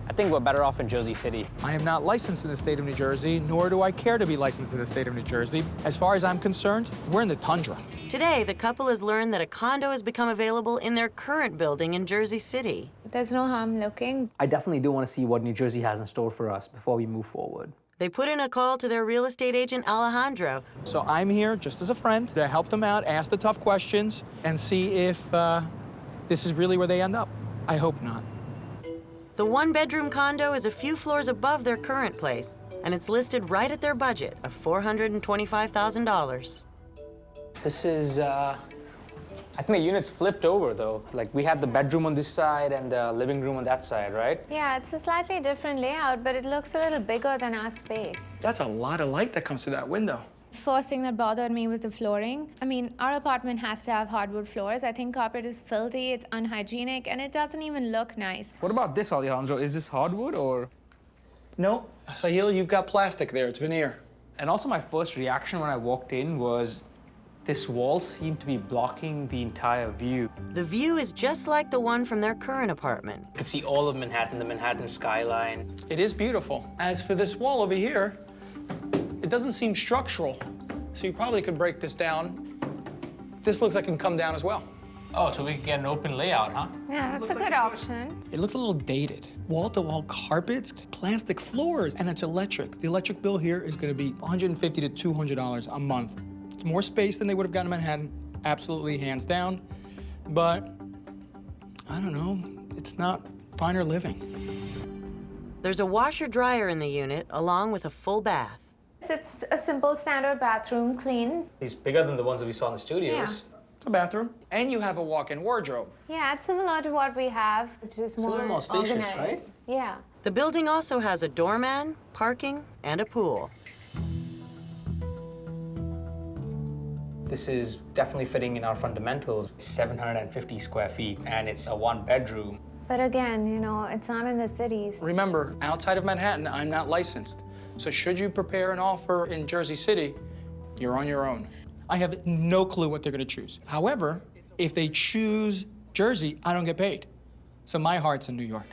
I think we're better off in Jersey City. I am not licensed in the state of New Jersey, nor do I care to be licensed in the state of New Jersey. As far as I'm concerned, we're in the tundra. Today, the couple has learned that a condo has become available in their current building in Jersey City. There's no harm looking. I definitely do want to see what New Jersey has in store for us before we move forward. They put in a call to their real estate agent, Alejandro. So I'm here just as a friend to help them out, ask the tough questions, and see if this is really where they end up. I hope not. The one-bedroom condo is a few floors above their current place, and it's listed right at their budget of $425,000. This is, I think the unit's flipped over, though. Like, we have the bedroom on this side and the living room on that side, right? Yeah, it's a slightly different layout, but it looks a little bigger than our space. That's a lot of light that comes through that window. First thing that bothered me was the flooring. I mean, our apartment has to have hardwood floors. I think carpet is filthy, it's unhygienic, and it doesn't even look nice. What about this, Alejandro? Is this hardwood or? No, Sahil, you've got plastic there. It's veneer. And also my first reaction when I walked in was this wall seemed to be blocking the entire view. The view is just like the one from their current apartment. You could see all of Manhattan, the Manhattan skyline. It is beautiful. As for this wall over here, it doesn't seem structural, so you probably could break this down. This looks like it can come down as well. Oh, so we can get an open layout, huh? Yeah, that's a good option. It looks a little dated. Wall-to-wall carpets, plastic floors, and it's electric. The electric bill here is gonna be $150 to $200 a month. It's more space than they would have gotten in Manhattan, absolutely, hands down. But, I don't know, it's not finer living. There's a washer-dryer in the unit, along with a full bath. It's a simple standard bathroom, clean. It's bigger than the ones that we saw in the studios. Yeah. It's a bathroom. And you have a walk-in wardrobe. Yeah, it's similar to what we have, which is a little more spacious, organized. right? Yeah. The building also has a doorman, parking, and a pool. This is definitely fitting in our fundamentals. 750 square feet, and it's a one-bedroom. But again, you know, it's not in the cities. Remember, outside of Manhattan, I'm not licensed. So should you prepare an offer in Jersey City, you're on your own. I have no clue what they're gonna choose. However, if they choose Jersey, I don't get paid. So my heart's in New York.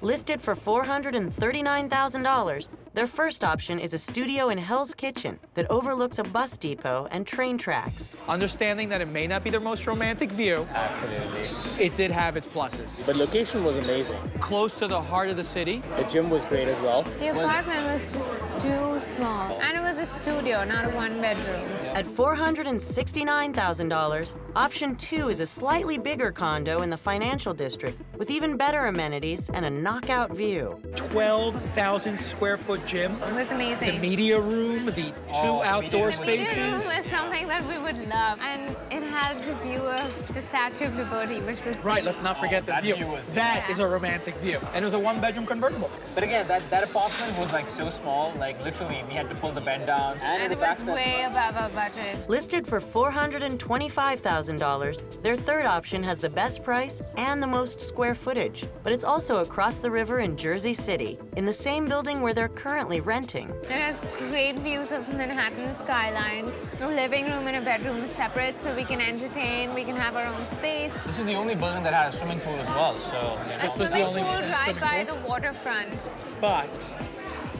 Listed for $439,000, their first option is a studio in Hell's Kitchen that overlooks a bus depot and train tracks. Understanding that it may not be their most romantic view, Absolutely. it did have its pluses. But location was amazing. Close to the heart of the city. The gym was great as well. The apartment was just too small. And it was a studio, not a one-bedroom. At $469,000, option 2 is a slightly bigger condo in the financial district with even better amenities and a knockout view. 12,000 square foot gym. It was amazing. The media room, the two outdoor The media room spaces. was something that we would love. And it had the view of the Statue of Liberty, which was Right, let's not forget the view. That is a romantic view. And it was a one-bedroom convertible. But again, that apartment was like so small, like literally we had to pull the bed down. And it was way above our budget. Listed for $425,000, their third option has the best price and the most square footage. But it's also across the river in Jersey City, in the same building where they're currently renting. It has great views of Manhattan skyline. A living room and a bedroom separate, so we can entertain, we can have our own space. This is the only building that has a swimming pool as well, so. A swimming pool right by the waterfront. But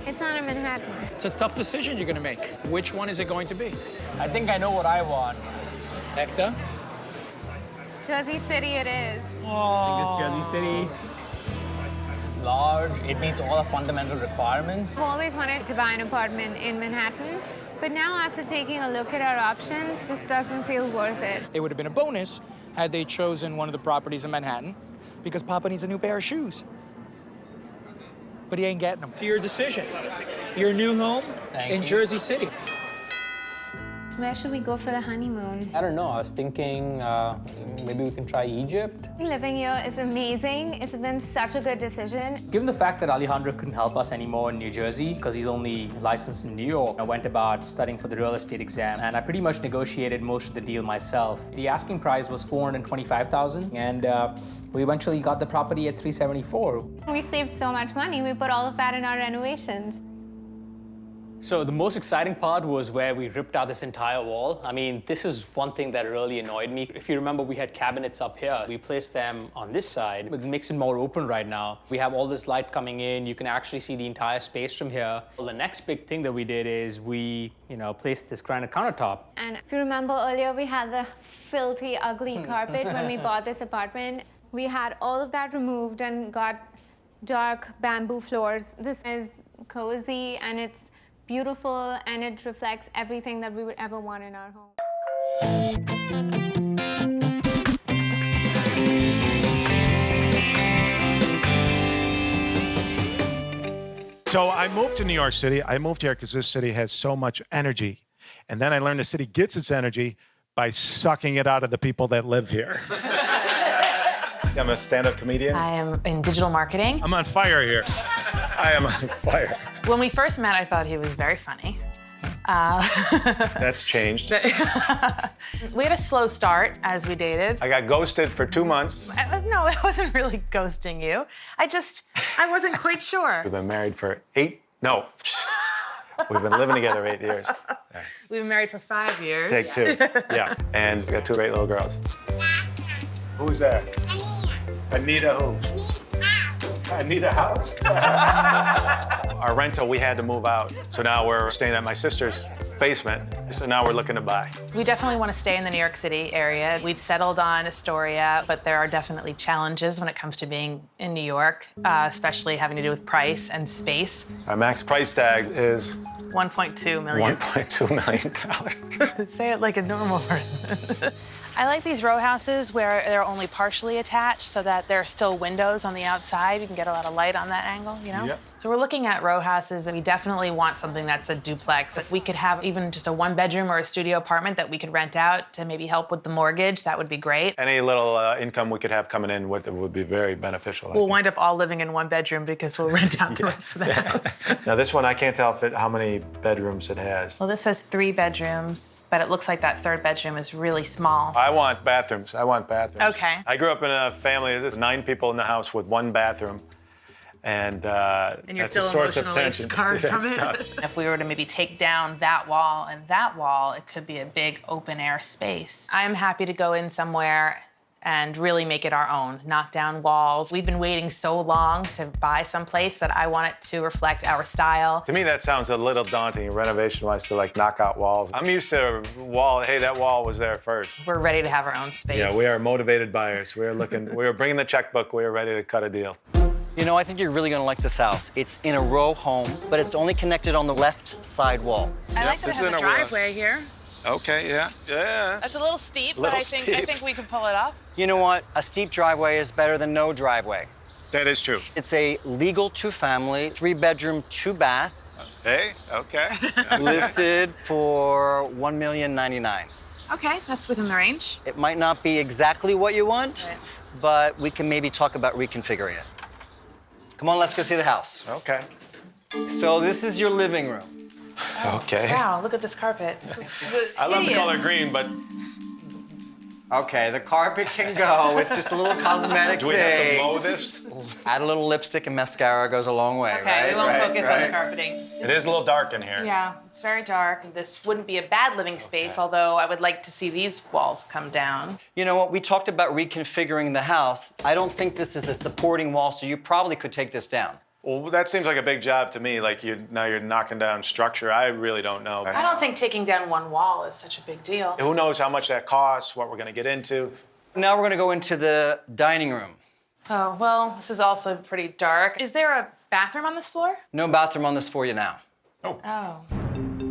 It's not in Manhattan. it's a tough decision you're gonna make. Which one is it going to be? I think I know what I want. Ekta? Jersey City it is. I think it's Jersey City. It's large, it meets all the fundamental requirements. I've always wanted to buy an apartment in Manhattan, but now after taking a look at our options, just doesn't feel worth it. It would have been a bonus had they chosen one of the properties in Manhattan because Papa needs a new pair of shoes. But he ain't getting them. To your decision. Your new home in Jersey City. Where should we go for the honeymoon? I don't know, I was thinking maybe we can try Egypt. Living here is amazing. It's been such a good decision. Given the fact that Alejandro couldn't help us anymore in New Jersey because he's only licensed in New York, I went about studying for the real estate exam and I pretty much negotiated most of the deal myself. The asking price was $425,000 and we eventually got the property at $374,000. We saved so much money. We put all of that in our renovations. So the most exciting part was where we ripped out this entire wall. I mean, this is one thing that really annoyed me. If you remember, we had cabinets up here. We placed them on this side. It makes it more open right now. We have all this light coming in. You can actually see the entire space from here. Well, the next big thing that we did is we, placed this granite countertop. And if you remember earlier, we had the filthy, ugly carpet when we bought this apartment. We had all of that removed and got dark bamboo floors. This is cozy and it's beautiful and it reflects everything that we would ever want in our home. So I moved to New York City. I moved here because this city has so much energy. And then I learned the city gets its energy by sucking it out of the people that live here. I'm a stand-up comedian. I am in digital marketing. I'm on fire here. I am on fire. When we first met, I thought he was very funny. That's changed. We had a slow start as we dated. I got ghosted for 2 months. No, I wasn't really ghosting you. I wasn't quite sure. We've been married for we've been living together 8 years. We've been married for 5 years. Take 2, yeah. And we got 2 great little girls. Who's that? Anita who? Anita House? Our rental, we had to move out. So now we're staying at my sister's basement. So now we're looking to buy. We definitely want to stay in the New York City area. We've settled on Astoria, but there are definitely challenges when it comes to being in New york, especially having to do with price and space. Our max price tag is $1.2 million. $1.2 million. Say it like a normal person. I like these row houses where they're only partially attached so that there are still windows on the outside. You can get a lot of light on that angle, Yep. So we're looking at row houses and we definitely want something that's a duplex. If we could have even just a 1-bedroom or a studio apartment that we could rent out to maybe help with the mortgage, that would be great. Any little income we could have coming in would be very beneficial. We'll wind up all living in 1 bedroom because we'll rent out the rest of the house. Now this one, I can't tell how many bedrooms it has. Well, this has 3 bedrooms, but it looks like that 3rd bedroom is really small. I want bathrooms. Okay. I grew up in a family, there's 9 people in the house with 1 bathroom. And And you're that's a still source of emotionally tension. scarred from It's it. tough. If we were to maybe take down that wall and that wall, it could be a big open air space. I'm happy to go in somewhere and really make it our own, knock down walls. We've been waiting so long to buy someplace that I want it to reflect our style. To me, that sounds a little daunting, renovation-wise, to like knock out walls. I'm used to wall, hey, that wall was there first. We're ready to have our own space. Yeah, we are motivated buyers. We're looking, we're bringing the checkbook, we're ready to cut a deal. You know, I think you're really gonna like this house. It's in a row home, but it's only connected on the left side wall. I like that it has a driveway here. Okay, yeah. Yeah. That's a little steep, Little but I think we can pull it up. You know what? A steep driveway is better than no driveway. That is true. It's a legal 2-family, 3-bedroom, 2-bath. Hey, okay. Listed for $1,099,000. Okay, that's within the range. It might not be exactly what you want, Right. but we can maybe talk about reconfiguring it. Come on, let's go see the house. Okay. So this is your living room. Okay. Wow, look at this carpet. I love the color green, but Okay, the carpet can go. It's just a little cosmetic do we thing. have to mow this? Add a little lipstick and mascara goes a long way, Okay, right? we won't Right, focus on the right. carpeting. It is a little dark in here. Yeah, it's very dark. This wouldn't be a bad living space, although I would like to see these walls come down. You know what? We talked about reconfiguring the house. I don't think this is a supporting wall, so you probably could take this down. Well, that seems like a big job to me. Like now you're knocking down structure. I really don't know. I don't think taking down one wall is such a big deal. Who knows how much that costs, what we're gonna get into. Now we're gonna go into the dining room. Oh, well, this is also pretty dark. Is there a bathroom on this floor? No bathroom on this for you now. Oh.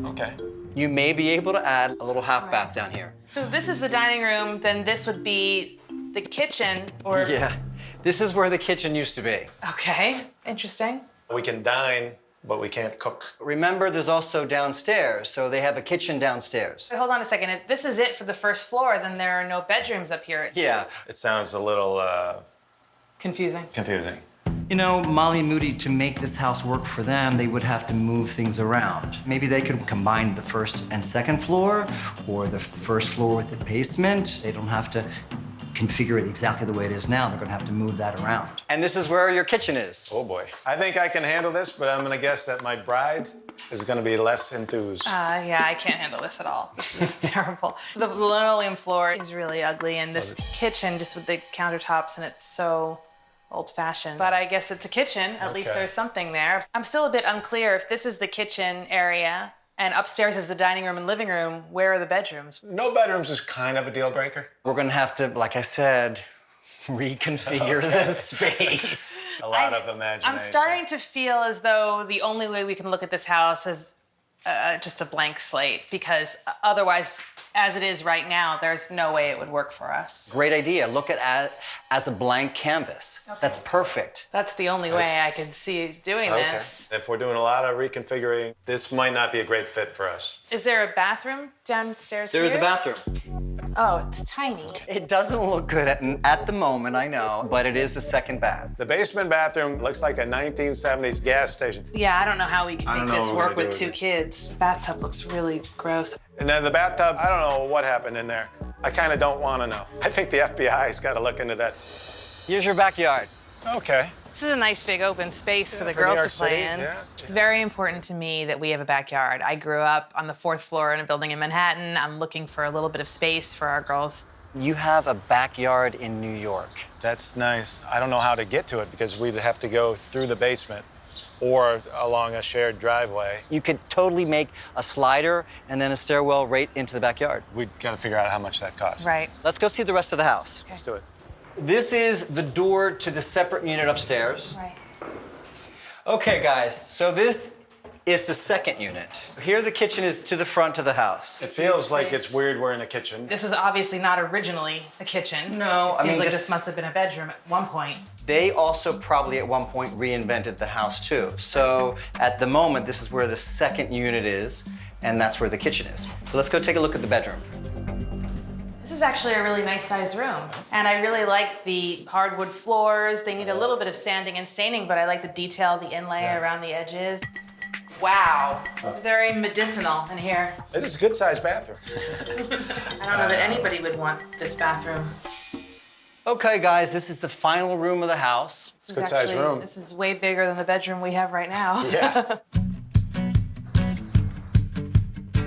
Okay. You may be able to add a little half bath down here. So this is the dining room, then this would be the kitchen, or... Yeah, this is where the kitchen used to be. Okay, interesting. We can dine, but we can't cook. Remember, there's also downstairs, so they have a kitchen downstairs. Wait, hold on a second. If this is it for the first floor, then there are no bedrooms up here. Yeah. It sounds a little Confusing. confusing. You know, Molly and Moody, to make this house work for them, they would have to move things around. Maybe they could combine the first and second floor, or the first floor with the basement. They don't have to configure it exactly the way it is now. They're gonna have to move that around. And this is where your kitchen is. Oh boy. I think I can handle this, but I'm gonna guess that my bride is gonna be less enthused. Yeah, I can't handle this at all. This is terrible. The linoleum floor is really ugly, and this kitchen, just with the countertops, and it's so old-fashioned. But I guess it's a kitchen. At least there's something there. I'm still a bit unclear if this is the kitchen area and upstairs is the dining room and living room. Where are the bedrooms? No bedrooms is kind of a deal breaker. We're gonna have to, like I said, reconfigure this space. A lot of imagination. I'm starting to feel as though the only way we can look at this house is just a blank slate, because otherwise, as it is right now, there's no way it would work for us. Great idea. Look at it as a blank canvas. That's perfect. That's the only way I can see doing this. If we're doing a lot of reconfiguring, this might not be a great fit for us. Is there a bathroom downstairs There is a here? bathroom. Oh, it's tiny. It doesn't look good at the moment, I know, but it is a second bath. The basement bathroom looks like a 1970s gas station. Yeah, I don't know how we can I don't make know this what we're work gonna with do 2 with it. kids. The bathtub looks really gross. And then the bathtub, I don't know what happened in there. I kind of don't want to know. I think the FBI's got to look into that. Here's your backyard. Okay. This is a nice big open space for the for New girls York to play City, in. yeah. It's very important to me that we have a backyard. I grew up on the 4th floor in a building in Manhattan. I'm looking for a little bit of space for our girls. You have a backyard in New York. That's nice. I don't know how to get to it because we'd have to go through the basement or along a shared driveway. You could totally make a slider and then a stairwell right into the backyard. We've got to figure out how much that costs. Right. Let's go see the rest of the house. Let's do it. This is the door to the separate unit upstairs. Right. Okay, guys, so this is the second unit. Here the kitchen is to the front of the house. It feels like it's weird we're in a kitchen. This was obviously not originally a kitchen. No, It seems like this must have been a bedroom at one point. They also probably at one point reinvented the house too. So at the moment, this is where the second unit is, and that's where the kitchen is. So let's go take a look at the bedroom. This is actually a really nice sized room. And I really like the hardwood floors. They need a little bit of sanding and staining, but I like the detail, the inlay around the edges. Wow, very medicinal in here. It is a good sized bathroom. I don't know that anybody would want this bathroom. Okay, guys, this is the final room of the house. It's a good sized room. This is way bigger than the bedroom we have right now. Yeah.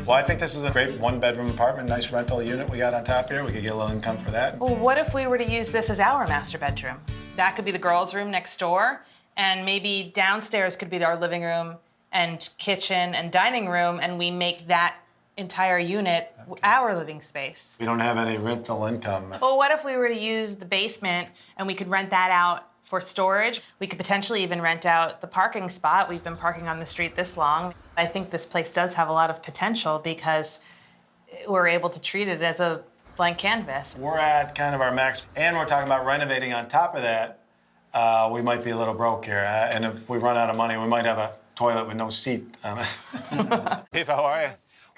Well, I think this is a great one-bedroom apartment, nice rental unit we got on top here. We could get a little income for that. Well, what if we were to use this as our master bedroom? That could be the girls' room next door, and maybe downstairs could be our living room and kitchen and dining room, and we make that entire unit our living space. We don't have any rental income. Well, what if we were to use the basement and we could rent that out for storage? We could potentially even rent out the parking spot. We've been parking on the street this long. I think this place does have a lot of potential because we're able to treat it as a blank canvas. We're at kind of our max, and we're talking about renovating on top of that. We might be a little broke here, and if we run out of money, we might have a toilet with no seat on it. Steve, how are you?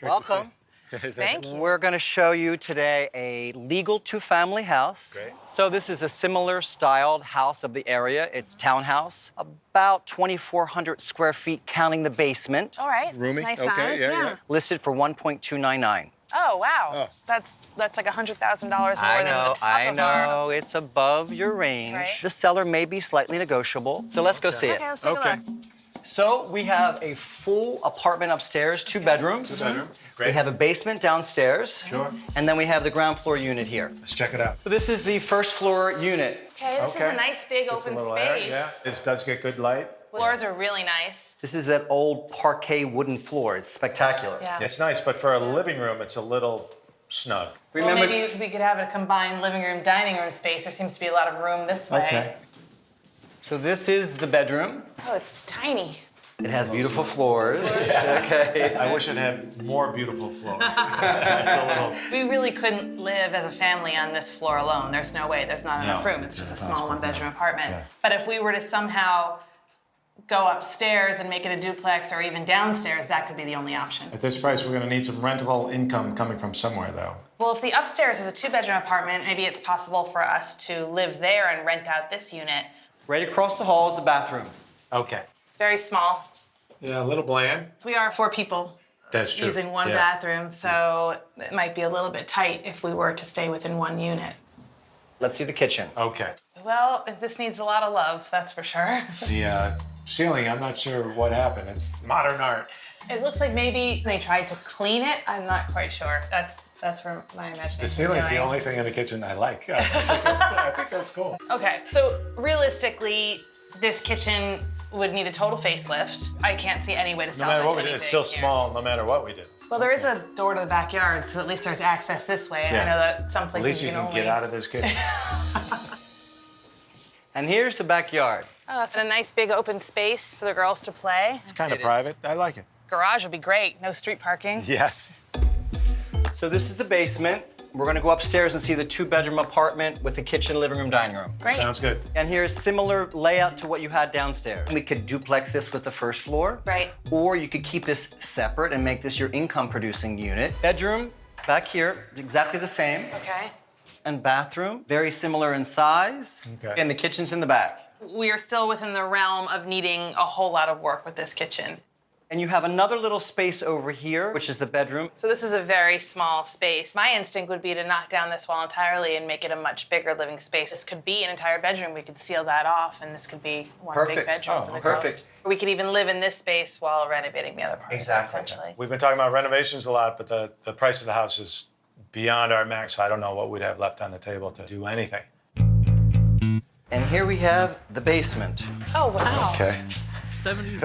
Welcome. Thank you. We're going to show you today a legal two-family house. Great. So this is a similar styled house of the area. It's townhouse, about 2,400 square feet, counting the basement. All right. Roomy. Nice Okay, size, yeah. Listed for $1.299. Oh, wow. Oh. That's like $100,000 more I than the top I of our... know. It's above your range. Right. The seller may be slightly negotiable. So let's go see it. Okay, let's take a look. So we have a full apartment upstairs, two bedrooms. Two bedroom. Great. We have a basement downstairs. Sure. And then we have the ground floor unit here. Let's check it out. So this is the first floor unit. Okay, this is a nice big Just a open little space. area, yeah. This does get good light. Floors are really nice. This is that old parquet wooden floor. It's spectacular. Yeah. It's nice, but for a living room, it's a little snug. Well, maybe we could have a combined living room, dining room space. There seems to be a lot of room this way. Okay. So this is the bedroom. Oh, it's tiny. It has beautiful floors. Okay. I wish it had more beautiful floors. It's a little... We really couldn't live as a family on this floor alone. There's no way. There's not enough No. room. It's just a small one-bedroom apartment. Yeah. But if we were to somehow go upstairs and make it a duplex or even downstairs, that could be the only option. At this price, we're gonna need some rental income coming from somewhere, though. Well, if the upstairs is a two-bedroom apartment, maybe it's possible for us to live there and rent out this unit. Right across the hall is the bathroom. Okay. It's very small. Yeah, a little bland. We are 4 people That's true. using one Yeah. bathroom, so it might be a little bit tight if we were to stay within one unit. Let's see the kitchen. Okay. Well, this needs a lot of love, that's for sure. The ceiling, I'm not sure what happened. It's modern art. It looks like maybe they tried to clean it. I'm not quite sure. That's where my imagination The is ceiling's the going. only thing in the kitchen I like. I think that's cool. Okay, so realistically, this kitchen would need a total facelift. I can't see any way to No salvage matter what we anything did, it's still here. small no matter what we did. Well, there is a door to the backyard, so at least there's access this way. Yeah. I know that some At places least you can get out of this kitchen. And here's the backyard. Oh, that's a nice big open space for the girls to play. It's kind of private. I like it. Garage would be great. No street parking. Yes. So this is the basement. We're gonna go upstairs and see the two-bedroom apartment with the kitchen, living room, dining room. Great. Sounds good. And here's similar layout to what you had downstairs. We could duplex this with the first floor. Right. Or you could keep this separate and make this your income-producing unit. Bedroom, back here, exactly the same. Okay. And bathroom, very similar in size. Okay. And the kitchen's in the back. We are still within the realm of needing a whole lot of work with this kitchen. And you have another little space over here, which is the bedroom. So this is a very small space. My instinct would be to knock down this wall entirely and make it a much bigger living space. This could be an entire bedroom. We could seal that off, and this could be one big Perfect. bedroom Oh, for the perfect. girls. Or we could even live in this space while renovating the other part. Exactly. Potentially. We've been talking about renovations a lot, but the price of the house is beyond our max. So I don't know what we'd have left on the table to do anything. And here we have the basement. Oh, wow. Okay. 70s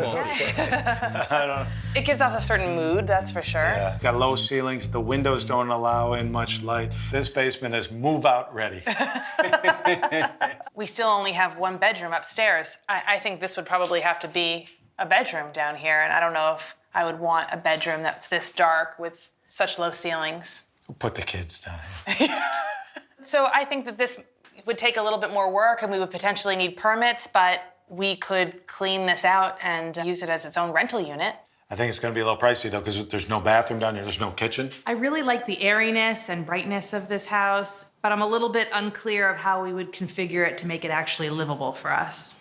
I don't know. It gives off a certain mood, that's for sure. Yeah. It's got low ceilings. The windows don't allow in much light. This basement is move-out ready. We still only have one bedroom upstairs. I think this would probably have to be a bedroom down here, and I don't know if I would want a bedroom that's this dark with such low ceilings. We'll put the kids down here. So I think that this would take a little bit more work, and we would potentially need permits, but we could clean this out and use it as its own rental unit. I think it's going to be a little pricey, though, because there's no bathroom down here. There's no kitchen. I really like the airiness and brightness of this house, but I'm a little bit unclear of how we would configure it to make it actually livable for us.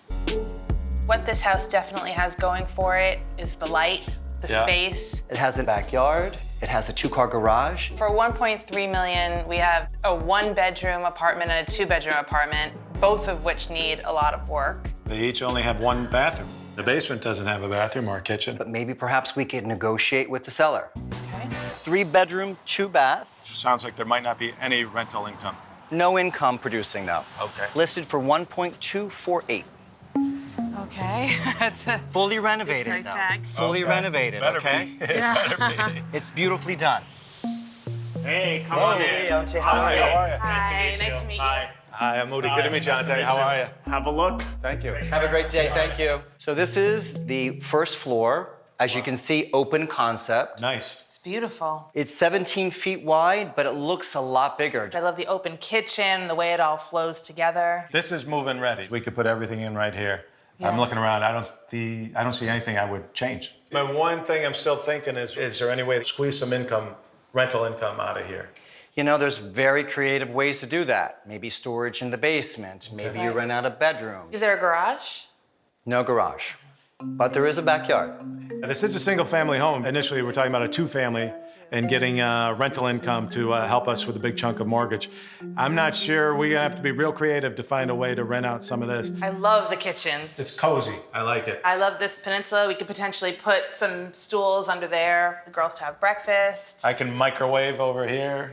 What this house definitely has going for it is the light. the space. It has a backyard. It has a 2-car garage. For 1.3 million, we have a 1-bedroom apartment and a 2-bedroom apartment, both of which need a lot of work. They each only have 1 bathroom. The basement doesn't have a bathroom or a kitchen. But maybe perhaps we could negotiate with the seller. Okay. 3-bedroom, 2-bath. Sounds like there might not be any rental income. No income producing though. Okay. Listed for 1.248. Okay, that's a fully renovated price though. tag. Fully renovated, okay? It's beautifully done. Hey, come on in. Hey, Ante, how are you? Hi, nice to meet you. Hi, I'm Moody. Good to meet you, Ante. How are you? Have a look. Thank you. Have a great day, thank you. So this is the first floor. As you can see, open concept. Nice. It's beautiful. It's 17 feet wide, but it looks a lot bigger. I love the open kitchen, the way it all flows together. This is move-in ready. We could put everything in right here. I'm looking around. I don't see anything I would change. My one thing I'm still thinking is there any way to squeeze some income, rental income out of here? You know, there's very creative ways to do that. Maybe storage in the basement. Maybe you rent out a bedroom. Is there a garage? No garage, but there is a backyard. This is a single-family home. Initially, we're talking about a 2-family and getting rental income to help us with a big chunk of mortgage. I'm not sure. We're gonna have to be real creative to find a way to rent out some of this. I love the kitchen. It's cozy. I like it. I love this peninsula. We could potentially put some stools under there for the girls to have breakfast. I can microwave over here.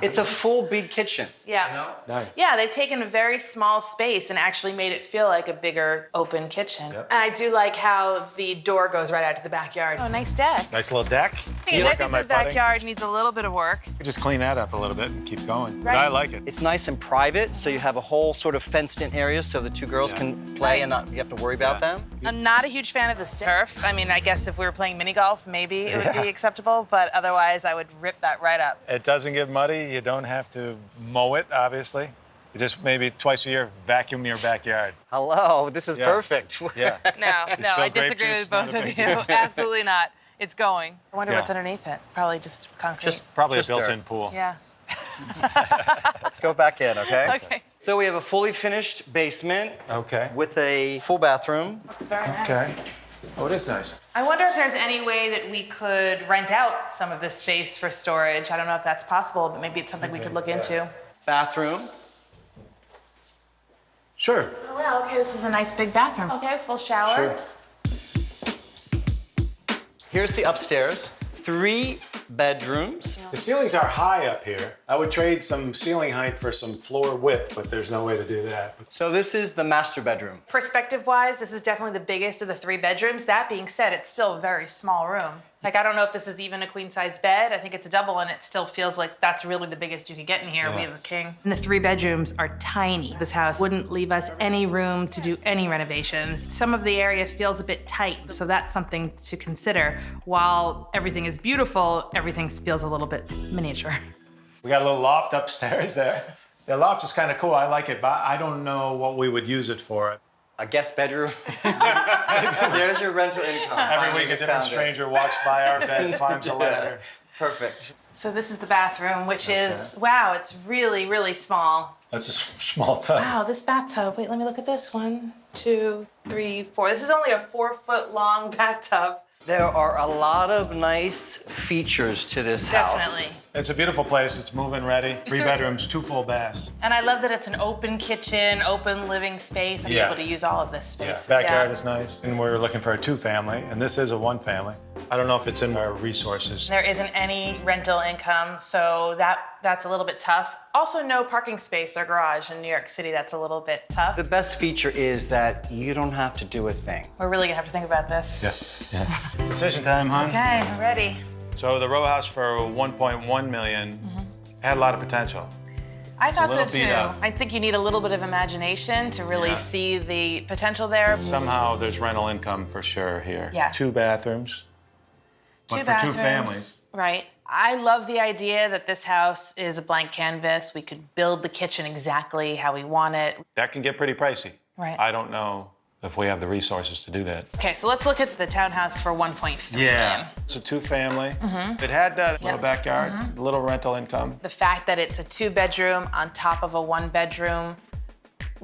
It's a full big kitchen. Yeah. Nice. Yeah, they've taken a very small space and actually made it feel like a bigger open kitchen. And I do like how the door goes right out to the backyard. Oh, nice deck. Nice little deck. I think the backyard needs a little bit of work. Just clean that up a little bit and keep going. But I like it. It's nice and private, so you have a whole sort of fenced-in area so the 2 girls can play and not you have to worry about them. I'm not a huge fan of this turf. I mean, I guess if we were playing mini golf, maybe it would be acceptable, but otherwise I would rip that right up. It doesn't get muddy. You don't have to mow it, obviously. You just maybe twice a year vacuum your backyard. Hello, this is perfect. Yeah. No, I disagree with both of you. Absolutely not. It's going. I wonder what's underneath it. Probably just concrete. Probably a built-in pool. Yeah. Let's go back in, okay? Okay. So we have a fully finished basement. Okay. With a full bathroom. Looks very nice. Okay. Oh, it is nice. I wonder if there's any way that we could rent out some of this space for storage. I don't know if that's possible, but maybe it's something we could look into. Bathroom. Sure. Oh, well, okay, this is a nice big bathroom. Okay, full shower. Sure. Here's the upstairs. 3 bedrooms. The ceilings are high up here. I would trade some ceiling height for some floor width, but there's no way to do that. So this is the master bedroom. Perspective-wise, this is definitely the biggest of the 3 bedrooms. That being said, it's still a very small room. Like, I don't know if this is even a queen-size bed. I think it's a double, and it still feels like that's really the biggest you could get in here. We have a king. And the 3 bedrooms are tiny. This house wouldn't leave us any room to do any renovations. Some of the area feels a bit tight, so that's something to consider. While everything is beautiful, everything feels a little bit miniature. We got a little loft upstairs there. The loft is kind of cool. I like it, but I don't know what we would use it for. A guest bedroom. There's your rental income. Every week a different stranger walks by our bed, climbs a ladder. Perfect. So this is the bathroom, which is, wow, it's really, really small. That's a small tub. Wow, this bathtub. Wait, let me look at this. 1, 2, 3, 4. This is only a 4-foot-long bathtub. There are a lot of nice features to this house. Definitely. It's a beautiful place. It's move-in ready. 3 bedrooms, 2 full baths. And I love that it's an open kitchen, open living space. I'm able to use all of this space. Backyard is nice. And we're looking for a 2-family, and this is a 1-family. I don't know if it's in our resources. There isn't any rental income, so that's a little bit tough. Also, no parking space or garage in New York City. That's a little bit tough. The best feature is that you don't have to do a thing. We're really gonna have to think about this. Yes. Yeah. Decision time, hon. Okay, I'm ready. So the row house for 1.1 million had a lot of potential. I thought so little too. beat up. I think you need a little bit of imagination to really see the potential there. Somehow there's rental income for sure here. Yeah. 2 bathrooms. But for 2 families. Right. I love the idea that this house is a blank canvas. We could build the kitchen exactly how we want it. That can get pretty pricey. Right. I don't know if we have the resources to do that. Okay, so let's look at the townhouse for 1.3 million. It's a 2-family. It had that little backyard, little rental income. The fact that it's a 2-bedroom on top of a 1-bedroom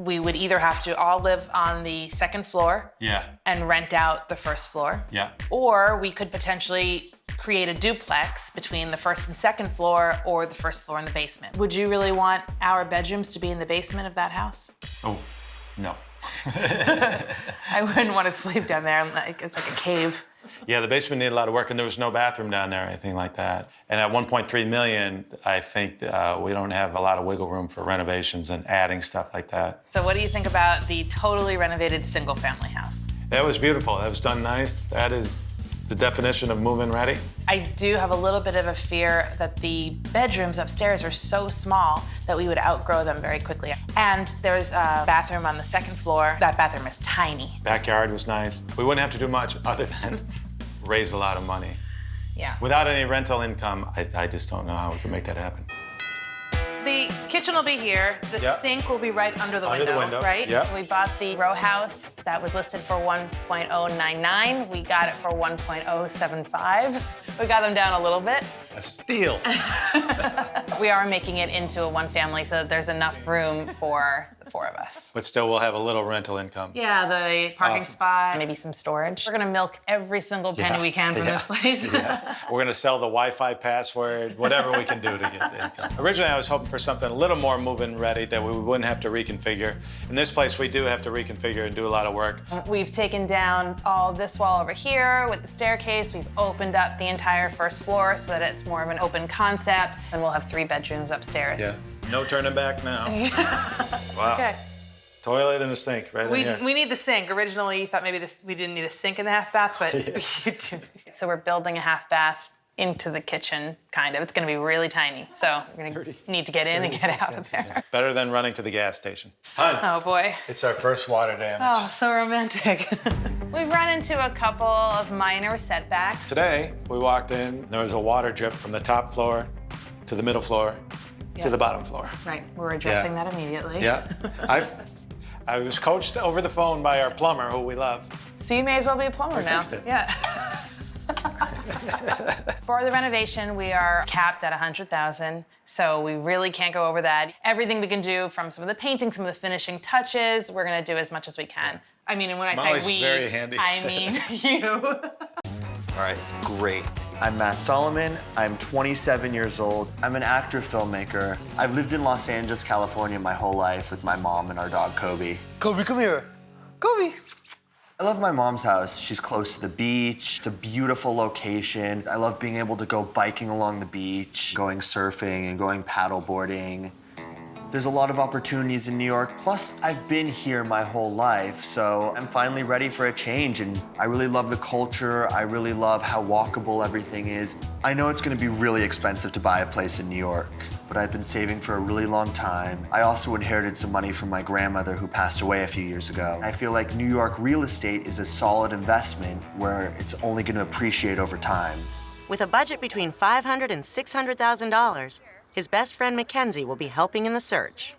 we would either have to all live on the second floor Yeah. and rent out the first floor, Yeah. or we could potentially create a duplex between the first and second floor or the first floor and the basement. Would you really want our bedrooms to be in the basement of that house? Oh, no. I wouldn't want to sleep down there. It's like a cave. Yeah, the basement needed a lot of work, and there was no bathroom down there or anything like that. And at 1.3 million, I think we don't have a lot of wiggle room for renovations and adding stuff like that. So what do you think about the totally renovated single-family house? That was beautiful. That was done nice. That is the definition of move-in ready. I do have a little bit of a fear that the bedrooms upstairs are so small that we would outgrow them very quickly. And there's a bathroom on the second floor. That bathroom is tiny. Backyard was nice. We wouldn't have to do much other than raise a lot of money. Yeah. Without any rental income, I just don't know how we can make that happen. The kitchen will be here. The Yep. sink will be right under the Under window, the window, right? yep. We bought the row house that was listed for 1.099. We got it for 1.075. We got them down a little bit. A steal. We are making it into a one family so that there's enough room for the four of us. But still, we'll have a little rental income. Yeah, the parking spot, maybe some storage. We're gonna milk every single penny we can from this place. Yeah. We're gonna sell the Wi-Fi password, whatever we can do to get the income. Originally, I was hoping for something a little more move-in ready that we wouldn't have to reconfigure. In this place, we do have to reconfigure and do a lot of work. We've taken down all this wall over here with the staircase. We've opened up the entire first floor so that it's more of an open concept, and we'll have 3 bedrooms upstairs. Yeah. No turning back now. Wow. Okay. Toilet and a sink right in here. We need the sink. Originally, you thought maybe we didn't need a sink in the half bath, but you do. So we're building a half bath into the kitchen, kind of. It's gonna be really tiny, so we're gonna need to get in and get out of there. Better than running to the gas station. Hun, Oh boy. it's our first water damage. Oh, so romantic. We've run into a couple of minor setbacks. Today, we walked in, there was a water drip from the top floor to the middle floor to the bottom floor. Right, we're addressing that immediately. Yeah. I was coached over the phone by our plumber, who we love. So you may as well be a plumber We now. fixed it. Yeah. For the renovation, we are capped at 100,000, so we really can't go over that. Everything we can do, from some of the painting, some of the finishing touches, we're gonna do as much as we can. I mean, and when I Molly's say we, very handy. I mean you. All right, great. I'm Matt Solomon. I'm 27 years old. I'm an actor, filmmaker. I've lived in Los Angeles, California my whole life with my mom and our dog, Kobe. Kobe, come here. Kobe. I love my mom's house. She's close to the beach. It's a beautiful location. I love being able to go biking along the beach, going surfing and going paddleboarding. There's a lot of opportunities in New York. Plus, I've been here my whole life, so I'm finally ready for a change. And I really love the culture. I really love how walkable everything is. I know it's gonna be really expensive to buy a place in New York, but I've been saving for a really long time. I also inherited some money from my grandmother who passed away a few years ago. I feel like New York real estate is a solid investment where it's only gonna appreciate over time. With a budget between $500,000 and $600,000, his best friend Mackenzie will be helping in the search.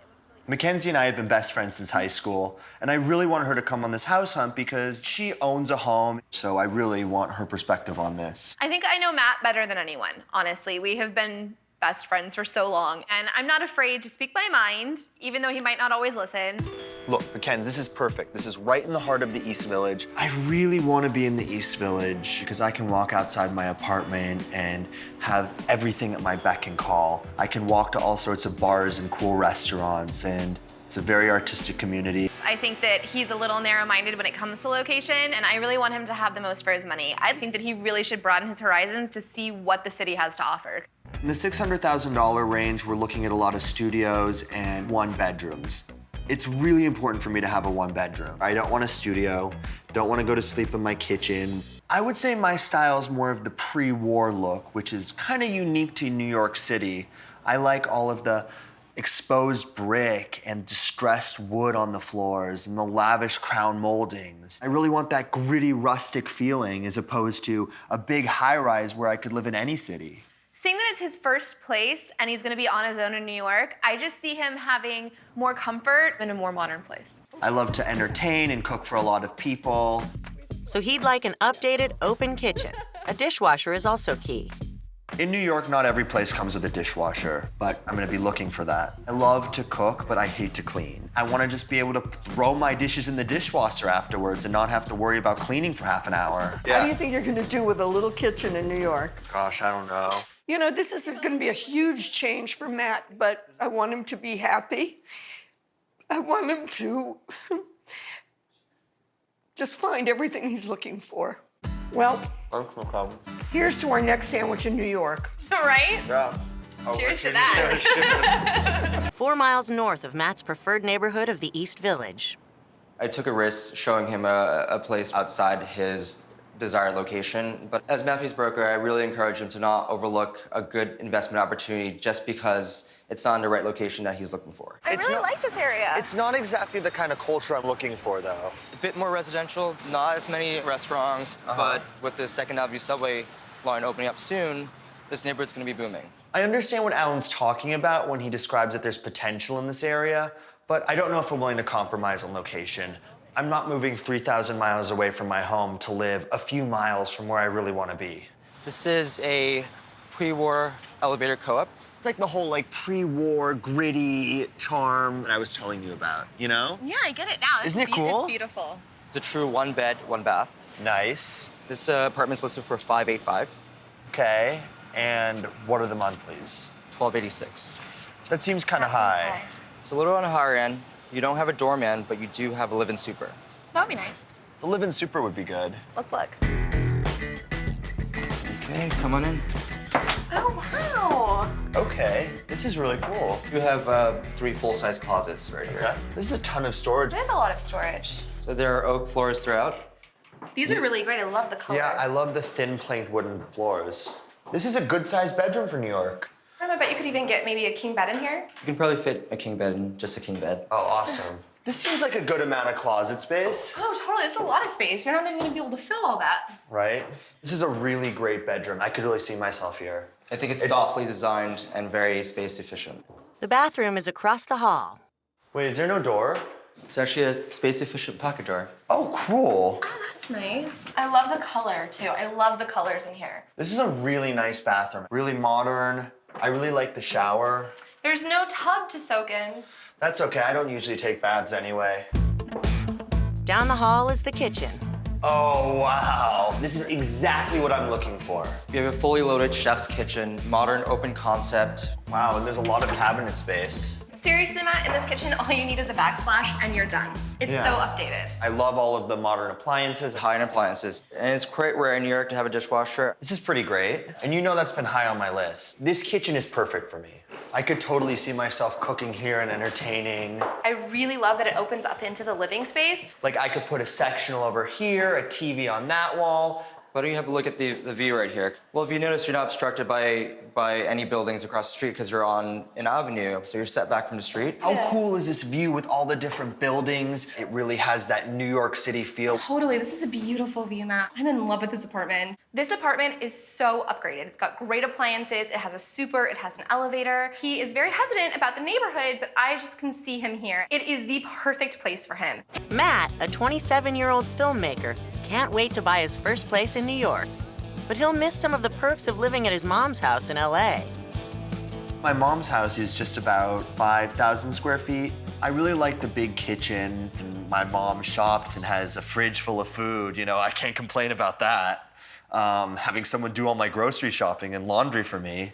Mackenzie and I have been best friends since high school, and I really want her to come on this house hunt because she owns a home, so I really want her perspective on this. I think I know Matt better than anyone, honestly. We have been best friends for so long, and I'm not afraid to speak my mind, even though he might not always listen. Look, Mackenzie, this is perfect. This is right in the heart of the East Village. I really want to be in the East Village because I can walk outside my apartment and have everything at my beck and call. I can walk to all sorts of bars and cool restaurants, and it's a very artistic community. I think that he's a little narrow-minded when it comes to location, and I really want him to have the most for his money. I think that he really should broaden his horizons to see what the city has to offer. In the $600,000 range, we're looking at a lot of studios and one-bedrooms. It's really important for me to have a one-bedroom. I don't want a studio, don't want to go to sleep in my kitchen. I would say my style is more of the pre-war look, which is kind of unique to New York City. I like all of the exposed brick and distressed wood on the floors and the lavish crown moldings. I really want that gritty, rustic feeling as opposed to a big high-rise where I could live in any city. Seeing that it's his first place and he's gonna be on his own in New York, I just see him having more comfort in a more modern place. I love to entertain and cook for a lot of people. So he'd like an updated, open kitchen. A dishwasher is also key. In New York, not every place comes with a dishwasher, but I'm gonna be looking for that. I love to cook, but I hate to clean. I wanna just be able to throw my dishes in the dishwasher afterwards and not have to worry about cleaning for half an hour. How do you think you're gonna do with a little kitchen in New York? Gosh, I don't know. You know, this is gonna be a huge change for Matt, but I want him to be happy. I want him to just find everything he's looking for. Well, no problem. Here's to our next sandwich in New York. Right? Yeah. Cheers to that. 4 miles north of Matt's preferred neighborhood of the East Village. I took a risk showing him a place outside his desired location, but as Matthew's broker, I really encourage him to not overlook a good investment opportunity just because it's not in the right location that he's looking for. I really like this area. It's not exactly the kind of culture I'm looking for, though. A bit more residential, not as many restaurants, but with the Second Avenue subway line opening up soon, this neighborhood's gonna be booming. I understand what Alan's talking about when he describes that there's potential in this area, but I don't know if I'm willing to compromise on location. I'm not moving 3,000 miles away from my home to live a few miles from where I really want to be. This is a pre-war elevator co-op. It's like the whole pre-war gritty charm that I was telling you about, you know? Yeah, I get it now. Isn't it cool? It's beautiful. It's a true 1 bed, 1 bath. Nice. This apartment's listed for $585. Okay, and what are the monthlies? $1,286. That seems kind of high. It's a little on the higher end. You don't have a doorman, but you do have a live-in super. That would be nice. The live-in super would be good. Let's look. Okay, come on in. Oh, wow. Okay, this is really cool. You have 3 full-size closets right here. Okay. This is a ton of storage. There's a lot of storage. So there are oak floors throughout. These are really great. I love the color. Yeah, I love the thin planked wooden floors. This is a good-sized bedroom for New York. I bet you could even get maybe a king bed in here. You can probably fit a king bed in just a king bed. Oh, awesome. This seems like a good amount of closet space. Oh, totally. It's a lot of space. You're not even gonna be able to fill all that. Right? This is a really great bedroom. I could really see myself here. I think it's thoughtfully designed and very space efficient. The bathroom is across the hall. Wait, is there no door? It's actually a space efficient pocket drawer. Oh, cool. Oh, that's nice. I love the color, too. I love the colors in here. This is a really nice bathroom. Really modern. I really like the shower. There's no tub to soak in. That's okay. I don't usually take baths anyway. Down the hall is the kitchen. Oh, wow. This is exactly what I'm looking for. You have a fully loaded chef's kitchen, modern open concept. Wow, and there's a lot of cabinet space. Seriously, Matt, in this kitchen, all you need is a backsplash and you're done. It's so updated. I love all of the modern appliances. High-end appliances. And it's quite rare in New York to have a dishwasher. This is pretty great. And you know that's been high on my list. This kitchen is perfect for me. I could totally see myself cooking here and entertaining. I really love that it opens up into the living space. Like I could put a sectional over here, a TV on that wall. Why don't you have a look at the view right here? Well, if you notice, you're not obstructed by any buildings across the street because you're on an avenue, so you're set back from the street. How cool is this view with all the different buildings? It really has that New York City feel. Totally, this is a beautiful view, Matt. I'm in love with this apartment. This apartment is so upgraded. It's got great appliances, it has a super, it has an elevator. He is very hesitant about the neighborhood, but I just can see him here. It is the perfect place for him. Matt, a 27-year-old filmmaker, can't wait to buy his first place in New York. But he'll miss some of the perks of living at his mom's house in LA. My mom's house is just about 5,000 square feet. I really like the big kitchen, and my mom shops and has a fridge full of food. You know, I can't complain about that. Having someone do all my grocery shopping and laundry for me.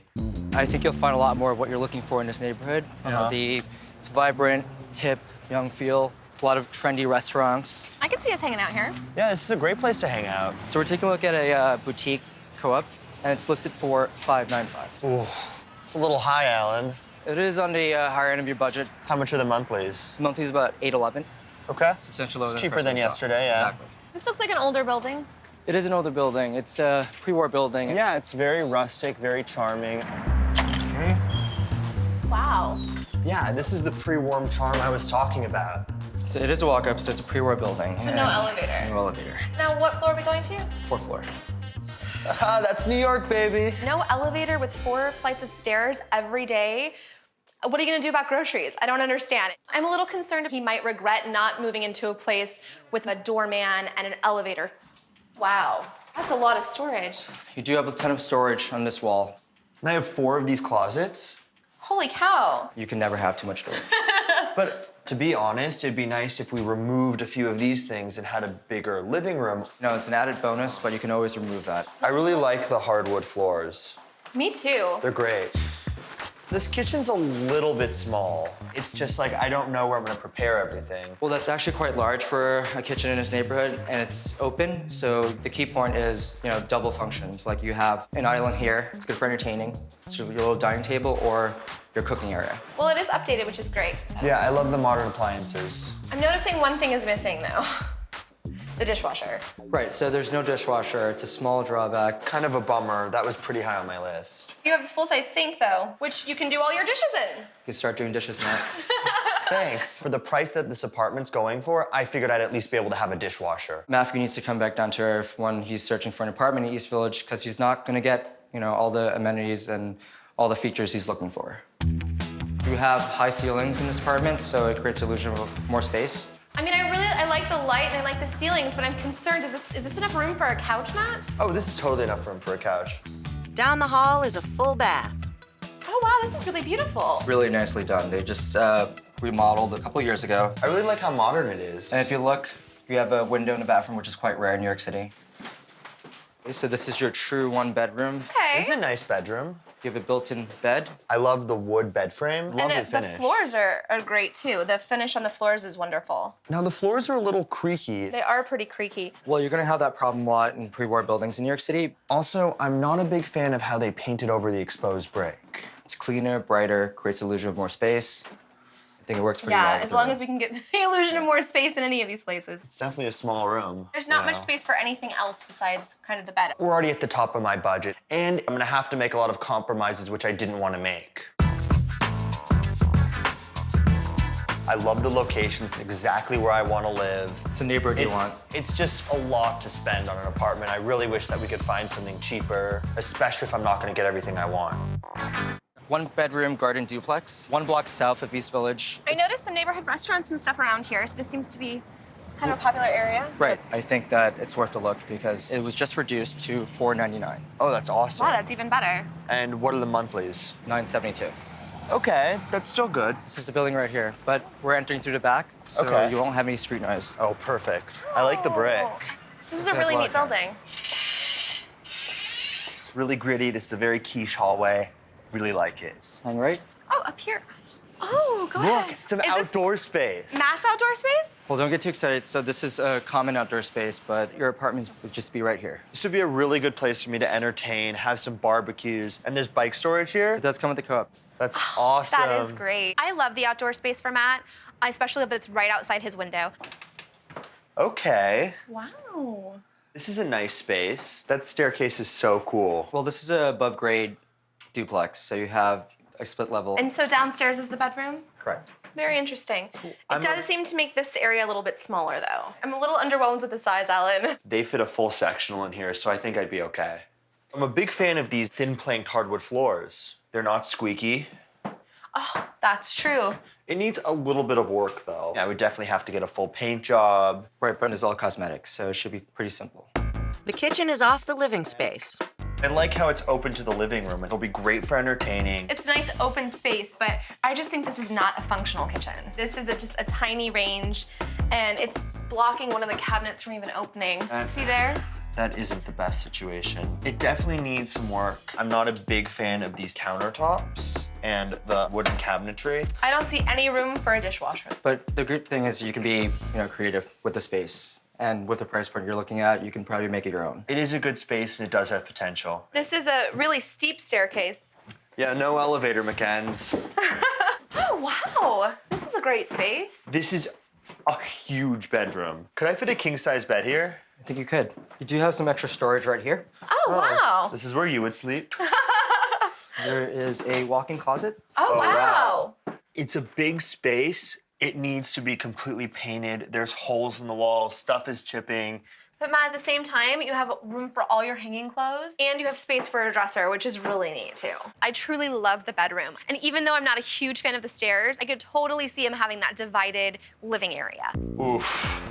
I think you'll find a lot more of what you're looking for in this neighborhood. It's vibrant, hip, young feel. A lot of trendy restaurants. I can see us hanging out here. Yeah, this is a great place to hang out. So we're taking a look at a boutique co-op, and it's listed for $595. Ooh, it's a little high, Alan. It is on the higher end of your budget. How much are the monthlies? Monthly is about $811. Okay. Substantially lower It's than cheaper than yesterday, yeah. Exactly. This looks like an older building. It is an older building. It's a pre-war building. Yeah, it's very rustic, very charming. Wow. Yeah, this is the pre-war charm I was talking about. So it is a walk-up, so it's a pre-war building. So no elevator. No elevator. Now, what floor are we going to? 4th floor. That's New York, baby. No elevator with 4 flights of stairs every day. What are you gonna do about groceries? I don't understand. I'm a little concerned he might regret not moving into a place with a doorman and an elevator. Wow, that's a lot of storage. You do have a ton of storage on this wall. And I have 4 of these closets. Holy cow. You can never have too much storage. But to be honest, it'd be nice if we removed a few of these things and had a bigger living room. No, it's an added bonus, but you can always remove that. I really like the hardwood floors. Me too. They're great. This kitchen's a little bit small. It's just like, I don't know where I'm gonna prepare everything. Well, that's actually quite large for a kitchen in this neighborhood, and it's open, so the key point is, double functions. Like you have an island here, it's good for entertaining, so your little dining table or your cooking area. Well, it is updated, which is great. Yeah, I love the modern appliances. I'm noticing one thing is missing though. The dishwasher. Right, so there's no dishwasher. It's a small drawback. Kind of a bummer. That was pretty high on my list. You have a full-size sink though, which you can do all your dishes in. You can start doing dishes now. Thanks. For the price that this apartment's going for, I figured I'd at least be able to have a dishwasher. Matthew needs to come back down to earth when he's searching for an apartment in East Village because he's not gonna get, all the amenities and all the features he's looking for. You have high ceilings in this apartment, so it creates an illusion of more space. I mean, I like the light and I like the ceilings, but I'm concerned, is this enough room for a couch mat? Oh, this is totally enough room for a couch. Down the hall is a full bath. Oh wow, this is really beautiful. Really nicely done. They just remodeled a couple years ago. I really like how modern it is. And if you look, you have a window in the bathroom, which is quite rare in New York City. Okay, so this is your true 1-bedroom. Okay. This is a nice bedroom. You have a built-in bed. I love the wood bed frame. Lovely And finish. the floors are great too. The finish on the floors is wonderful. Now the floors are a little creaky. They are pretty creaky. Well, you're gonna have that problem a lot in pre-war buildings in New York City. Also, I'm not a big fan of how they painted over the exposed brick. It's cleaner, brighter, creates the illusion of more space. I think it works pretty well. Yeah, as long as we can get the illusion of more space in any of these places. It's definitely a small room. There's not much space for anything else besides kind of the bed. We're already at the top of my budget, and I'm gonna have to make a lot of compromises which I didn't want to make. I love the location. It's exactly where I want to live. It's a neighborhood you want. It's just a lot to spend on an apartment. I really wish that we could find something cheaper, especially if I'm not going to get everything I want. 1-bedroom garden duplex, 1 block south of East Village. I noticed some neighborhood restaurants and stuff around here, so this seems to be kind of a popular area. Right. I think that it's worth a look because it was just reduced to $4.99. Oh, that's awesome. Wow, that's even better. And what are the monthlies? $9.72. Okay, that's still good. This is the building right here, but we're entering through the back, so Okay. you won't have any street noise. Oh, perfect. I like the brick. This is a really neat building. Really gritty. This is a very quiche hallway. Really like it. Hang right. Oh, up here. Oh, go ahead. Look, some outdoor space. Matt's outdoor space? Well, don't get too excited. So this is a common outdoor space, but your apartment would just be right here. This would be a really good place for me to entertain, have some barbecues, and there's bike storage here. It does come with the co-op. That's awesome. That is great. I love the outdoor space for Matt. I especially love that it's right outside his window. Okay. Wow. This is a nice space. That staircase is so cool. Well, this is a above grade duplex, so you have a split level. And so downstairs is the bedroom? Correct. Very interesting. It does seem to make this area a little bit smaller, though. I'm a little underwhelmed with the size, Alan. They fit a full sectional in here, so I think I'd be okay. I'm a big fan of these thin planked hardwood floors. They're not squeaky. Oh, that's true. It needs a little bit of work, though. I would definitely have to get a full paint job. Right, but it's all cosmetic, so it should be pretty simple. The kitchen is off the living space. I like how it's open to the living room. It'll be great for entertaining. It's a nice open space, but I just think this is not a functional kitchen. This is just a tiny range, and it's blocking one of the cabinets from even opening. See there? That isn't the best situation. It definitely needs some work. I'm not a big fan of these countertops and the wooden cabinetry. I don't see any room for a dishwasher. But the good thing is you can be, creative with the space. And with the price point you're looking at, you can probably make it your own. It is a good space and it does have potential. This is a really steep staircase. Yeah, no elevator, McCanns. Oh, wow. This is a great space. This is a huge bedroom. Could I fit a king-size bed here? I think you could. You do have some extra storage right here. Oh, wow. This is where you would sleep. There is a walk-in closet. Oh, wow. It's a big space. It needs to be completely painted. There's holes in the walls. Stuff is chipping. But Matt, at the same time, you have room for all your hanging clothes, and you have space for a dresser, which is really neat, too. I truly love the bedroom. And even though I'm not a huge fan of the stairs, I could totally see him having that divided living area. Oof.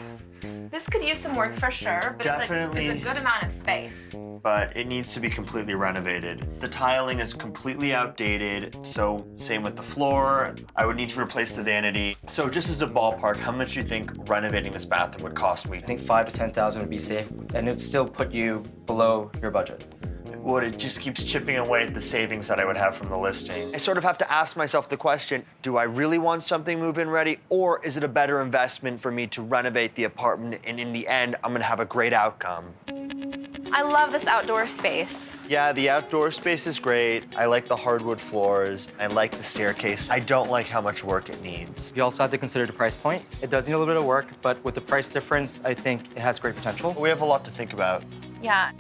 This could use some work for sure, but Definitely. it's a good amount of space. But it needs to be completely renovated. The tiling is completely outdated, so same with the floor. I would need to replace the vanity. So just as a ballpark, how much do you think renovating this bathroom would cost me? I think 5 to 10,000 would be safe, and it'd still put you below your budget. Well, it just keeps chipping away at the savings that I would have from the listing. I sort of have to ask myself the question, do I really want something move-in ready, or is it a better investment for me to renovate the apartment, and in the end, I'm gonna have a great outcome? I love this outdoor space. Yeah, the outdoor space is great. I like the hardwood floors. I like the staircase. I don't like how much work it needs. You also have to consider the price point. It does need a little bit of work, but with the price difference, I think it has great potential. We have a lot to think about. Yeah.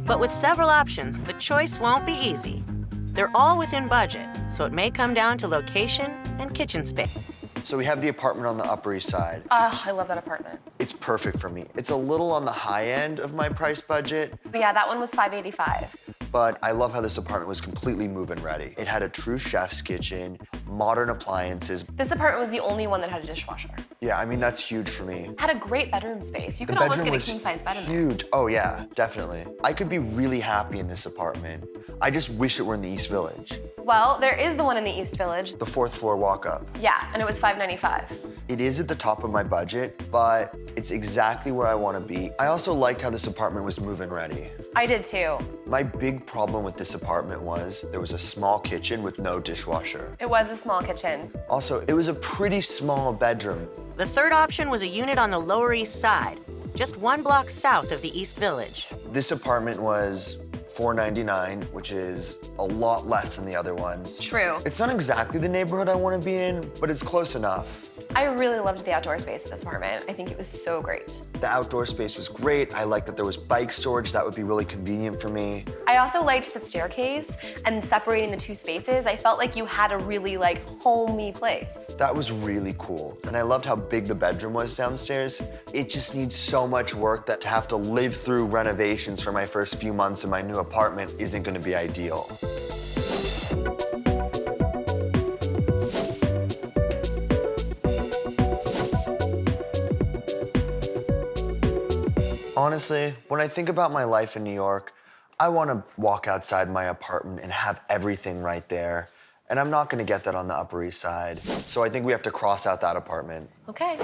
But with several options, the choice won't be easy. They're all within budget, so it may come down to location and kitchen space. So we have the apartment on the Upper East Side. I love that apartment. It's perfect for me. It's a little on the high end of my price budget, But yeah, that one was $585. but I love how this apartment was completely move-in ready. It had a true chef's kitchen, modern appliances. This apartment was the only one that had a dishwasher. Yeah, I mean, that's huge for me. Had a great bedroom space. You The could almost bedroom get a was king-size bed in there. huge. Oh yeah, definitely. I could be really happy in this apartment. I just wish it were in the East Village. Well, there is the one in the East Village. The 4th floor walk-up. Yeah, and it was $595. It is at the top of my budget, but it's exactly where I want to be. I also liked how this apartment was move-in ready. I did too. My big problem with this apartment was there was a small kitchen with no dishwasher. It was a small kitchen. Also, it was a pretty small bedroom. The third option was a unit on the Lower East Side, just 1 block south of the East Village. This apartment was $499, which is a lot less than the other ones. True. It's not exactly the neighborhood I want to be in, but it's close enough. I really loved the outdoor space of this apartment. I think it was so great. The outdoor space was great. I liked that there was bike storage. That would be really convenient for me. I also liked the staircase and separating the two spaces. I felt like you had a really homey place. That was really cool. And I loved how big the bedroom was downstairs. It just needs so much work that to have to live through renovations for my first few months in my new apartment isn't gonna be ideal. Honestly, when I think about my life in New York, I want to walk outside my apartment and have everything right there. And I'm not going to get that on the Upper East Side. So I think we have to cross out that apartment. Okay.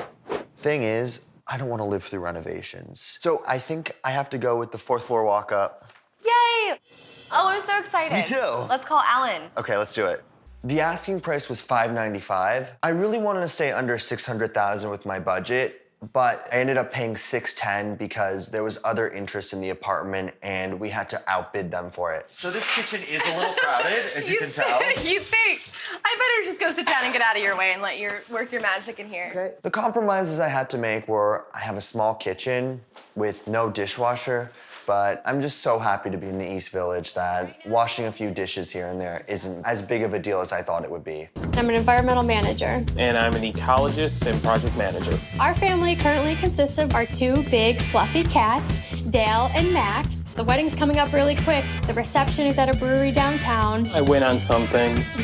Thing is, I don't want to live through renovations. So I think I have to go with the 4th floor walk up. Yay! Oh, I'm so excited. Me too. Let's call Alan. Okay, let's do it. The asking price was $595. I really wanted to stay under $600,000 with my budget, but I ended up paying $610 because there was other interest in the apartment and we had to outbid them for it. So this kitchen is a little crowded, as you can tell. You think? I better just go sit down and get out of your way and let you work your magic in here. Okay. The compromises I had to make were I have a small kitchen with no dishwasher, but I'm just so happy to be in the East Village that washing a few dishes here and there isn't as big of a deal as I thought it would be. I'm an environmental manager. And I'm an ecologist and project manager. Our family currently consists of our 2 big, fluffy cats, Dale and Mac. The wedding's coming up really quick. The reception is at a brewery downtown. I win on some things.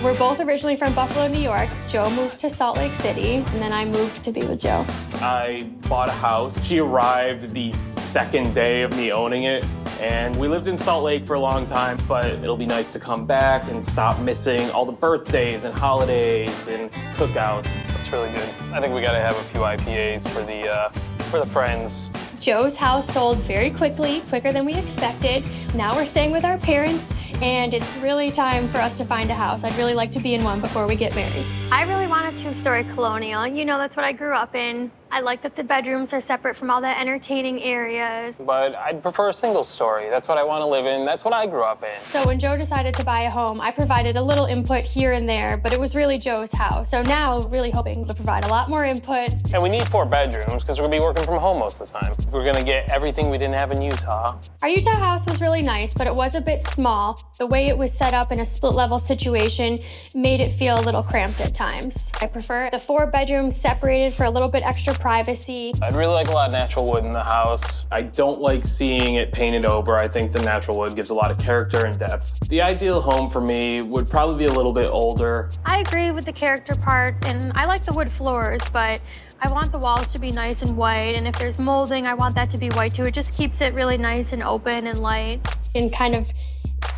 We're both originally from Buffalo, New York. Joe moved to Salt Lake City, and then I moved to be with Joe. I bought a house. She arrived the second day of me owning it. And we lived in Salt Lake for a long time, but it'll be nice to come back and stop missing all the birthdays and holidays and cookouts. That's really good. I think we gotta have a few IPAs for the friends. Joe's house sold very quickly, quicker than we expected. Now we're staying with our parents, and it's really time for us to find a house. I'd really like to be in one before we get married. I really want a 2-story colonial. You know, that's what I grew up in. I like that the bedrooms are separate from all the entertaining areas. But I'd prefer a single story. That's what I want to live in. That's what I grew up in. So when Joe decided to buy a home, I provided a little input here and there, but it was really Joe's house. So now, really hoping to provide a lot more input. And we need 4 bedrooms because we're gonna be working from home most of the time. We're gonna get everything we didn't have in Utah. Our Utah house was really nice, but it was a bit small. The way it was set up in a split-level situation made it feel a little cramped at times. I prefer the 4 bedrooms separated for a little bit extra privacy. I'd really like a lot of natural wood in the house. I don't like seeing it painted over. I think the natural wood gives a lot of character and depth. The ideal home for me would probably be a little bit older. I agree with the character part, and I like the wood floors, but I want the walls to be nice and white, and if there's molding, I want that to be white too. It just keeps it really nice and open and light, and kind of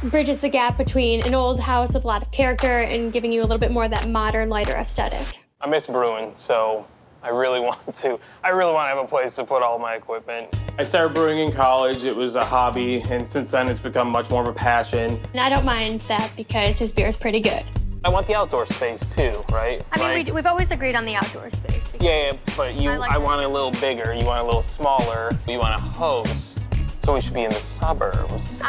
bridges the gap between an old house with a lot of character and giving you a little bit more of that modern, lighter aesthetic. I miss brewing, so I really want to have a place to put all my equipment. I started brewing in college. It was a hobby, and since then it's become much more of a passion. And I don't mind that because his beer is pretty good. I want the outdoor space too, right? I mean, we've always agreed on the outdoor space. Yeah, but I want it a little bigger. You want it a little smaller. You want to host. So we should be in the suburbs.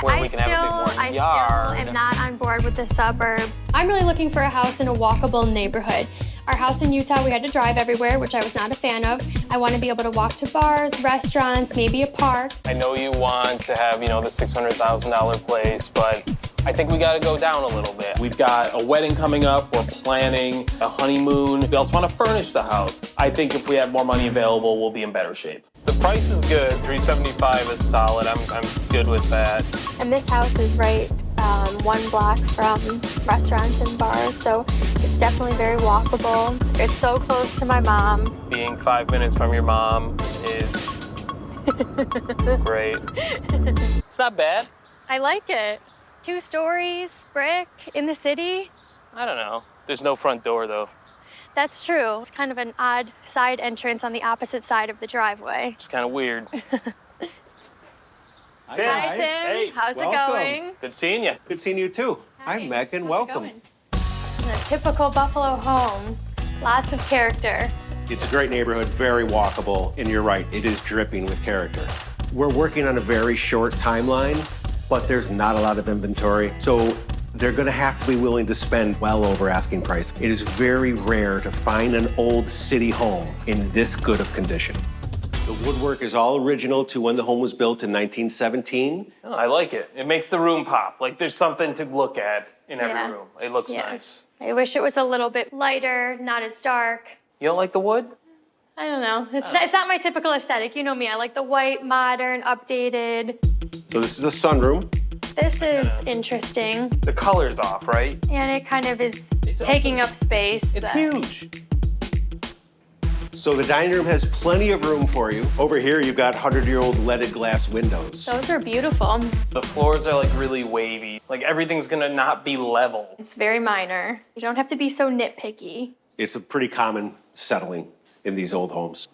Where we can have a bit more I yard. still am not on board with the suburb. I'm really looking for a house in a walkable neighborhood. Our house in Utah, we had to drive everywhere, which I was not a fan of. I want to be able to walk to bars, restaurants, maybe a park. I know you want to have, the $600,000 place, but I think we got to go down a little bit. We've got a wedding coming up. We're planning a honeymoon. We also want to furnish the house. I think if we have more money available, we'll be in better shape. The price is good. $375 is solid. I'm good with that. And this house is right 1 block from restaurants and bars, so it's definitely very walkable. It's so close to my mom. Being 5 minutes from your mom is great. It's not bad. I like it. 2 stories, brick, in the city. I don't know. There's no front door, though. That's true. It's kind of an odd side entrance on the opposite side of the driveway. It's kind of weird. Tim. Hi, Tim. Hey, how's welcome. it going? Good seeing you. Good seeing you too. Hi, Megan. Welcome. A typical Buffalo home. Lots of character. It's a great neighborhood, very walkable, and you're right, it is dripping with character. We're working on a very short timeline, but there's not a lot of inventory, so they're gonna have to be willing to spend well over asking price. It is very rare to find an old city home in this good of condition. The woodwork is all original to when the home was built in 1917. Oh, I like it. It makes the room pop. Like there's something to look at in every Yeah. room. It looks Yeah. nice. I wish it was a little bit lighter, not as dark. You don't like the wood? I don't know. It's not my typical aesthetic. You know me. I like the white, modern, updated. So this is a sunroom. This is interesting. The color's off, right? And it kind of is taking up space. It's huge. So the dining room has plenty of room for you. Over here, you've got 100-year-old leaded glass windows. Those are beautiful. The floors are like really wavy. Like everything's gonna not be level. It's very minor. You don't have to be so nitpicky. It's a pretty common settling in these old homes.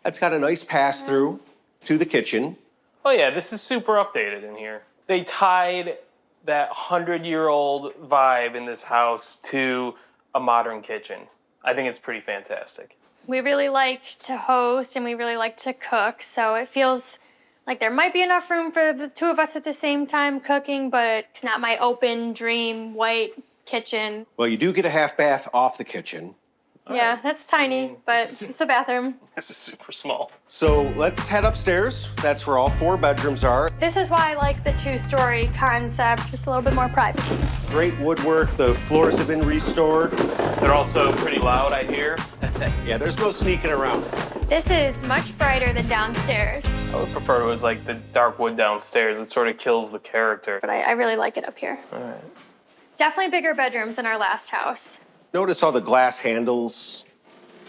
It's got a nice pass-through to the kitchen. Oh yeah, this is super updated in here. They tied that 100-year-old vibe in this house to a modern kitchen. I think it's pretty fantastic. We really like to host and we really like to cook, so it feels like there might be enough room for the 2 of us at the same time cooking, but it's not my open dream white kitchen. Well, you do get a half bath off the kitchen. Yeah, that's tiny, but it's a bathroom. This is super small. So let's head upstairs. That's where all 4 bedrooms are. This is why I like the 2-story concept, just a little bit more privacy. Great woodwork. The floors have been restored. They're also pretty loud, I hear. Yeah, there's no sneaking around. This is much brighter than downstairs, I would prefer it was like the dark wood downstairs. It sort of kills the character. but I really like it up here. All right. Definitely bigger bedrooms than our last house. Notice all the glass handles.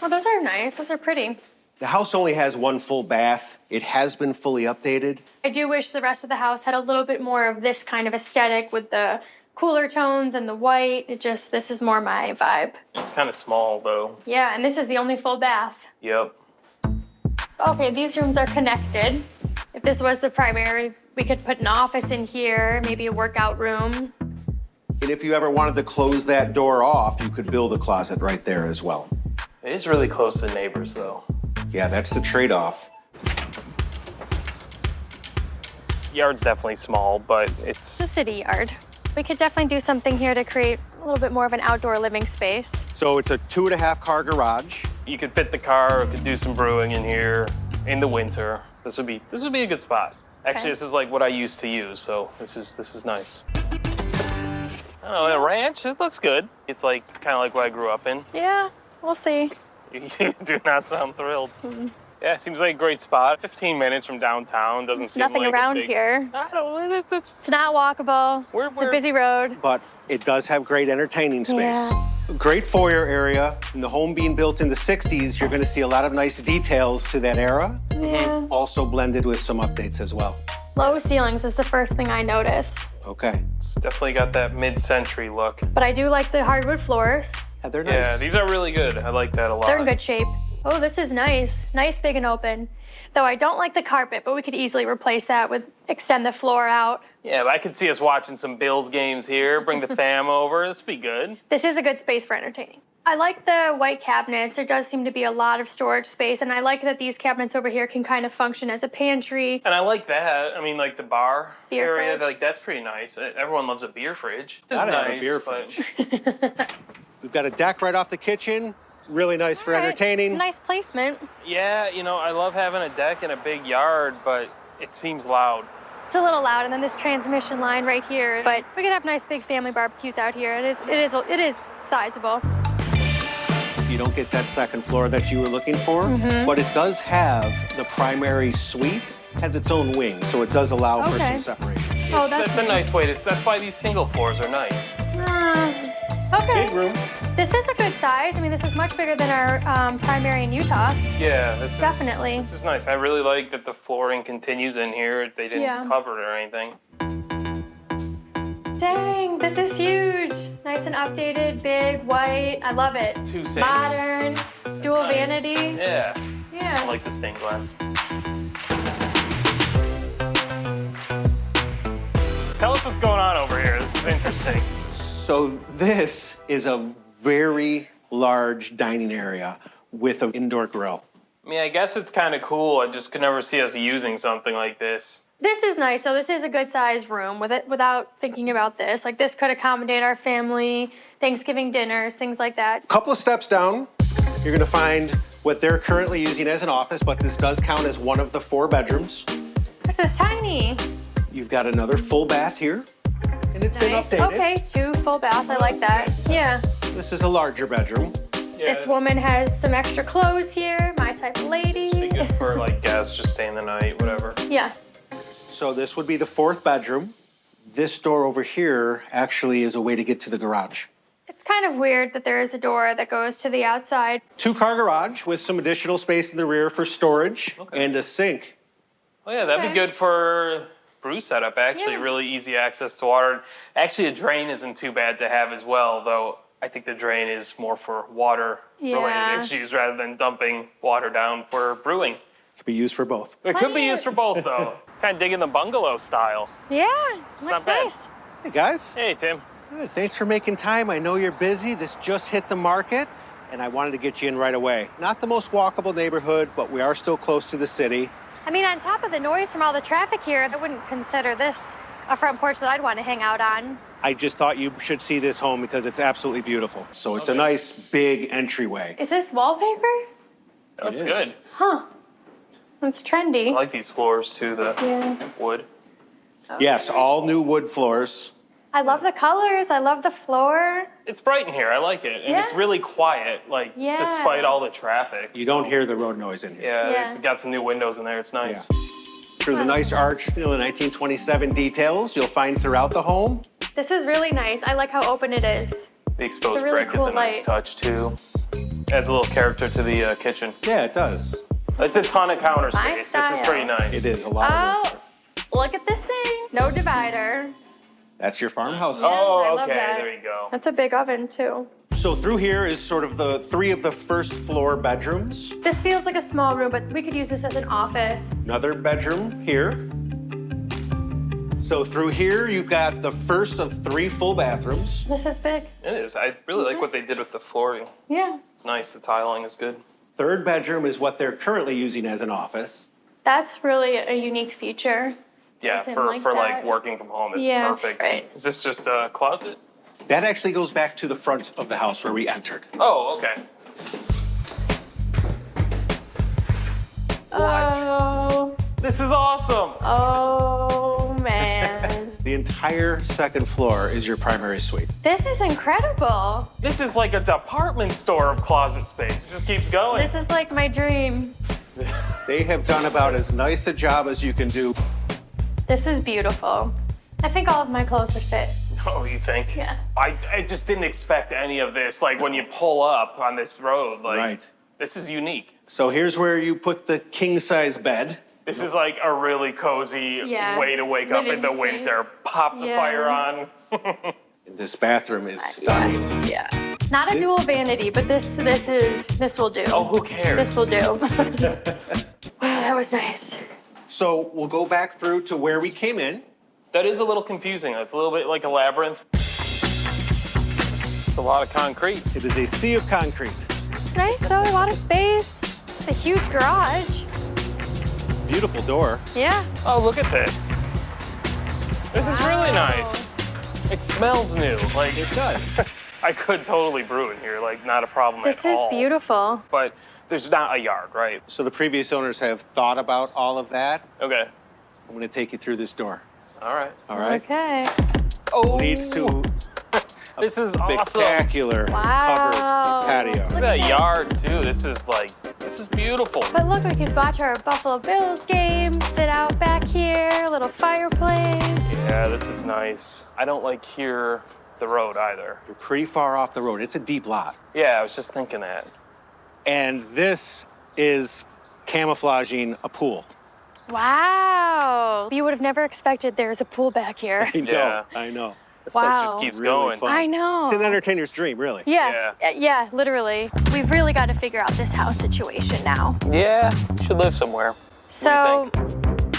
Oh, those are nice. Those are pretty. The house only has 1 full bath. It has been fully updated. I do wish the rest of the house had a little bit more of this kind of aesthetic with the cooler tones and the white. This is more my vibe. It's kind of small though. Yeah, and this is the only full bath. Yep. Okay, these rooms are connected. If this was the primary, we could put an office in here, maybe a workout room. And if you ever wanted to close that door off, you could build a closet right there as well. It is really close to neighbors though. Yeah, that's the trade-off. Yard's definitely small, but It's a city yard. We could definitely do something here to create a little bit more of an outdoor living space. So it's a 2.5-car garage. You could fit the car, could do some brewing in here in the winter. This would be a good spot. Actually, This is like what I used to use, so this is nice. I don't know, a ranch, it looks good. It's like kind of like what I grew up in. Yeah, we'll see. You do not sound thrilled. Yeah, seems like a great spot. 15 minutes from downtown doesn't There's seem nothing like around a big... here. I don't know. It's not walkable. It's a busy road. But it does have great entertaining space. Yeah. Great foyer area. And the home being built in the 60s, you're going to see a lot of nice details to that era. Yeah. Also blended with some updates as well. Low ceilings is the first thing I noticed. Okay. It's definitely got that mid-century look. But I do like the hardwood floors. Yeah, they're nice. Yeah, these are really good. I like that a lot. They're in good shape. Oh, this is nice. Nice, big, and open. Though I don't like the carpet, but we could easily replace that with extend the floor out. Yeah, but I could see us watching some Bills games here, bring the fam over. This would be good. This is a good space for entertaining. I like the white cabinets. There does seem to be a lot of storage space, and I like that these cabinets over here can kind of function as a pantry. And I like that. I mean, like the bar Beer area, fridge. like that's pretty nice. Everyone loves a beer fridge. This is Gotta have a nice, beer but- fridge. We've got a deck right off the kitchen. Really nice for entertaining. Nice placement. Yeah, you know, I love having a deck in a big yard, but it seems loud. It's a little loud, and then this transmission line right here. But we could have nice big family barbecues out here. It is sizable. You don't get that second floor that you were looking for, Mhm. but it does have the primary suite, has its own wing, so it does allow for Okay. some separation. Oh, That's a nice way to, that's why these single floors are nice. Okay. Big room. This is a good size. I mean, this is much bigger than our primary in Utah. Yeah, Definitely. This is nice. I really like that the flooring continues in here. They didn't Yeah. cover it or anything. Dang, this is huge. Nice and updated, big, white. I love it. 2 sinks. Modern, dual Nice. vanity. Yeah. Yeah. I like the stained glass. Tell us what's going on over here. This is interesting. So this is a very large dining area with an indoor grill. I mean, I guess it's kind of cool. I just could never see us using something like this. This is nice. So this is a good sized room with it without thinking about this. Like this could accommodate our family, Thanksgiving dinners, things like that. Couple of steps down, you're gonna find what they're currently using as an office, but this does count as one of the 4 bedrooms. This is tiny. You've got another full bath here, and it's been Nice. updated. Okay, 2 full baths. I like that. Yeah. This is a larger bedroom. This woman has some extra clothes here. My type of lady. Be good for like guests just staying the night, whatever. Yeah. So this would be the 4th bedroom. This door over here actually is a way to get to the garage. It's kind of weird that there is a door that goes to the outside. 2-car garage with some additional space in the rear for storage and a sink. Oh yeah, that'd Okay. be good for brew setup, actually. Yeah. Really easy access to water. Actually, a drain isn't too bad to have as well, though I think the drain is more for water-related Yeah. issues rather than dumping water down for brewing. Could be used for both. It could be used for both, though. Kind of digging the bungalow style. Yeah, It's looks not bad. nice. Hey guys. Hey, Tim. Good. Thanks for making time. I know you're busy. This just hit the market, and I wanted to get you in right away. Not the most walkable neighborhood, but we are still close to the city. I mean, on top of the noise from all the traffic here, I wouldn't consider this a front porch that I'd want to hang out on. I just thought you should see this home because it's absolutely beautiful. So it's a nice big entryway. Is this wallpaper? That's is. good. Huh. That's trendy. I like these floors, too, the Yeah. wood. Yes, all new wood floors. I love the colors. I love the floor. It's bright in here. I like it. And Yeah. it's really quiet, like, Yeah. despite all the traffic. You don't hear the road noise in here. Yeah, Yeah. they got some new windows in there. It's nice. Through the nice arch, the 1927 details you'll find throughout the home. This is really nice. I like how open it is. The exposed It's a really brick is cool a nice light. touch, too. Adds a little character to the kitchen. Yeah, it does. It's a ton of counter My space. This is style. pretty nice. It is a lot of room. Oh, look at this thing. No divider. That's your farmhouse. Oh, I love okay. that. There you go. That's a big oven, too. So through here is sort of the 3 of the first floor bedrooms. This feels like a small room, but we could use this as an office. Another bedroom here. So through here, you've got the first of 3 full bathrooms. This is big. It is. I really like what they did with the flooring. Yeah. It's nice. The tiling is good. 3rd bedroom is what they're currently using as an office. That's really a unique feature. Yeah, I didn't for like like that. working from home, it's Yeah, perfect. right. Is this just a closet? That actually goes back to the front of the house where we entered. Oh, okay. Oh. This is awesome. Oh, man. The entire second floor is your primary suite. This is incredible. This is like a department store of closet space. It just keeps going. This is like my dream. They have done about as nice a job as you can do. This is beautiful. I think all of my clothes would fit. Oh, you think? Yeah. I just didn't expect any of this. Like when you pull up on this road, like Right. this is unique. So here's where you put the king-size bed. This is like a really cozy way to wake up in the Living space. winter. Pop the fire on. This bathroom is stunning. Yeah. Not a dual vanity, but this will do. Oh, who cares? This will do. Wow, that was nice. So we'll go back through to where we came in. That is a little confusing. It's a little bit like a labyrinth. It's a lot of concrete. It is a sea of concrete. It's nice though, a lot of space. It's a huge garage. Beautiful door. Yeah. Oh, look at this. This is really nice. It smells new. Like it does. I could totally brew in here, like not a problem This at is all. beautiful. But there's not a yard, right? So the previous owners have thought about all of that. Okay. I'm going to take you through this door. All right. All right? Okay. Oh. Leads to This is awesome. spectacular covered patio. Look at that yard too. This is beautiful. But look, we could watch our Buffalo Bills game, sit out back here, a little fireplace. Yeah, this is nice. I don't like hear the road either. You're pretty far off the road. It's a deep lot. Yeah, I was just thinking that. And this is camouflaging a pool. Wow. You would have never expected there's a pool back here. I know. Yeah. I know. This place Wow. just keeps Really going. fun. I know. It's an entertainer's dream, really. Yeah, literally. We've really got to figure out this house situation now. Yeah, you should live somewhere. So,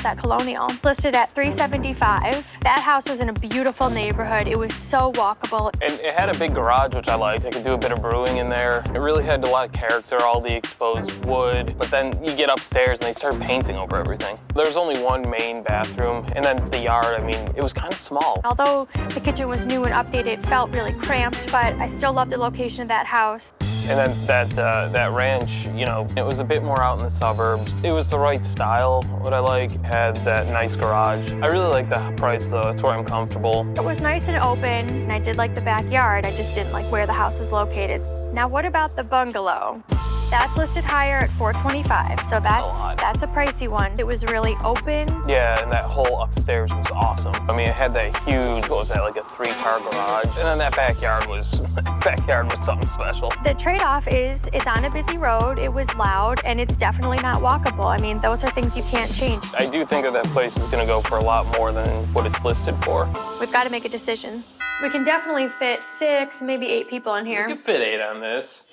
that colonial listed at $375. That house was in a beautiful neighborhood. It was so walkable. And it had a big garage, which I liked. I could do a bit of brewing in there. It really had a lot of character, all the exposed wood. But then you get upstairs and they start painting over everything. There was only one main bathroom, and then the yard, I mean, it was kind of small. Although the kitchen was new and updated, it felt really cramped, but I still love the location of that house. And then that ranch, you know, it was a bit more out in the suburbs. It was the right style, what I like. Had that nice garage. I really like the price though. That's where I'm comfortable. It was nice and open, and I did like the backyard. I just didn't like where the house is located. Now, what about the bungalow? That's listed higher at $425, so that's a pricey one. It was really open. Yeah, and that whole upstairs was awesome. I mean, it had that huge, what was that, like a 3-car garage, and then that backyard was something special. The trade-off is it's on a busy road, it was loud, and it's definitely not walkable. I mean, those are things you can't change. I do think that place is gonna go for a lot more than what it's listed for. We've got to make a decision. We can definitely fit 6, maybe 8 people in here. You could fit 8 on this.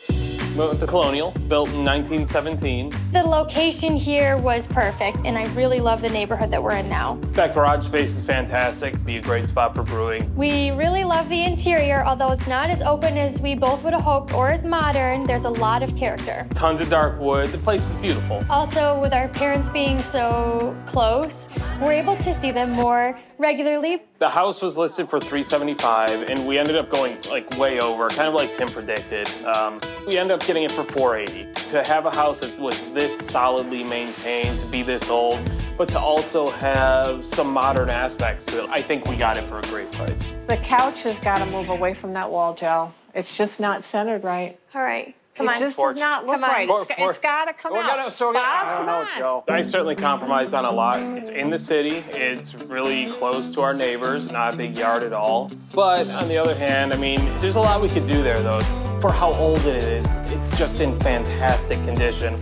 With the Colonial, built in 1917. The location here was perfect, and I really love the neighborhood that we're in now. That garage space is fantastic. Be a great spot for brewing. We really love the interior, although it's not as open as we both would have hoped or as modern. There's a lot of character. Tons of dark wood. The place is beautiful. Also, with our parents being so close, we're able to see them more regularly. The house was listed for $375, and we ended up going like way over, kind of like Tim predicted. We ended up getting it for $480. To have a house that was this solidly maintained, to be this old, but to also have some modern aspects to it, I think we got it for a great price. The couch has got to move away from that wall, Joe. It's just not centered right. All right. Come on. It just does not look right. It's got to come out. Bob, come on. Joe. I certainly compromised on a lot. It's in the city. It's really close to our neighbors. Not a big yard at all. But on the other hand, I mean, there's a lot we could do there, though. For how old it is, it's just in fantastic condition.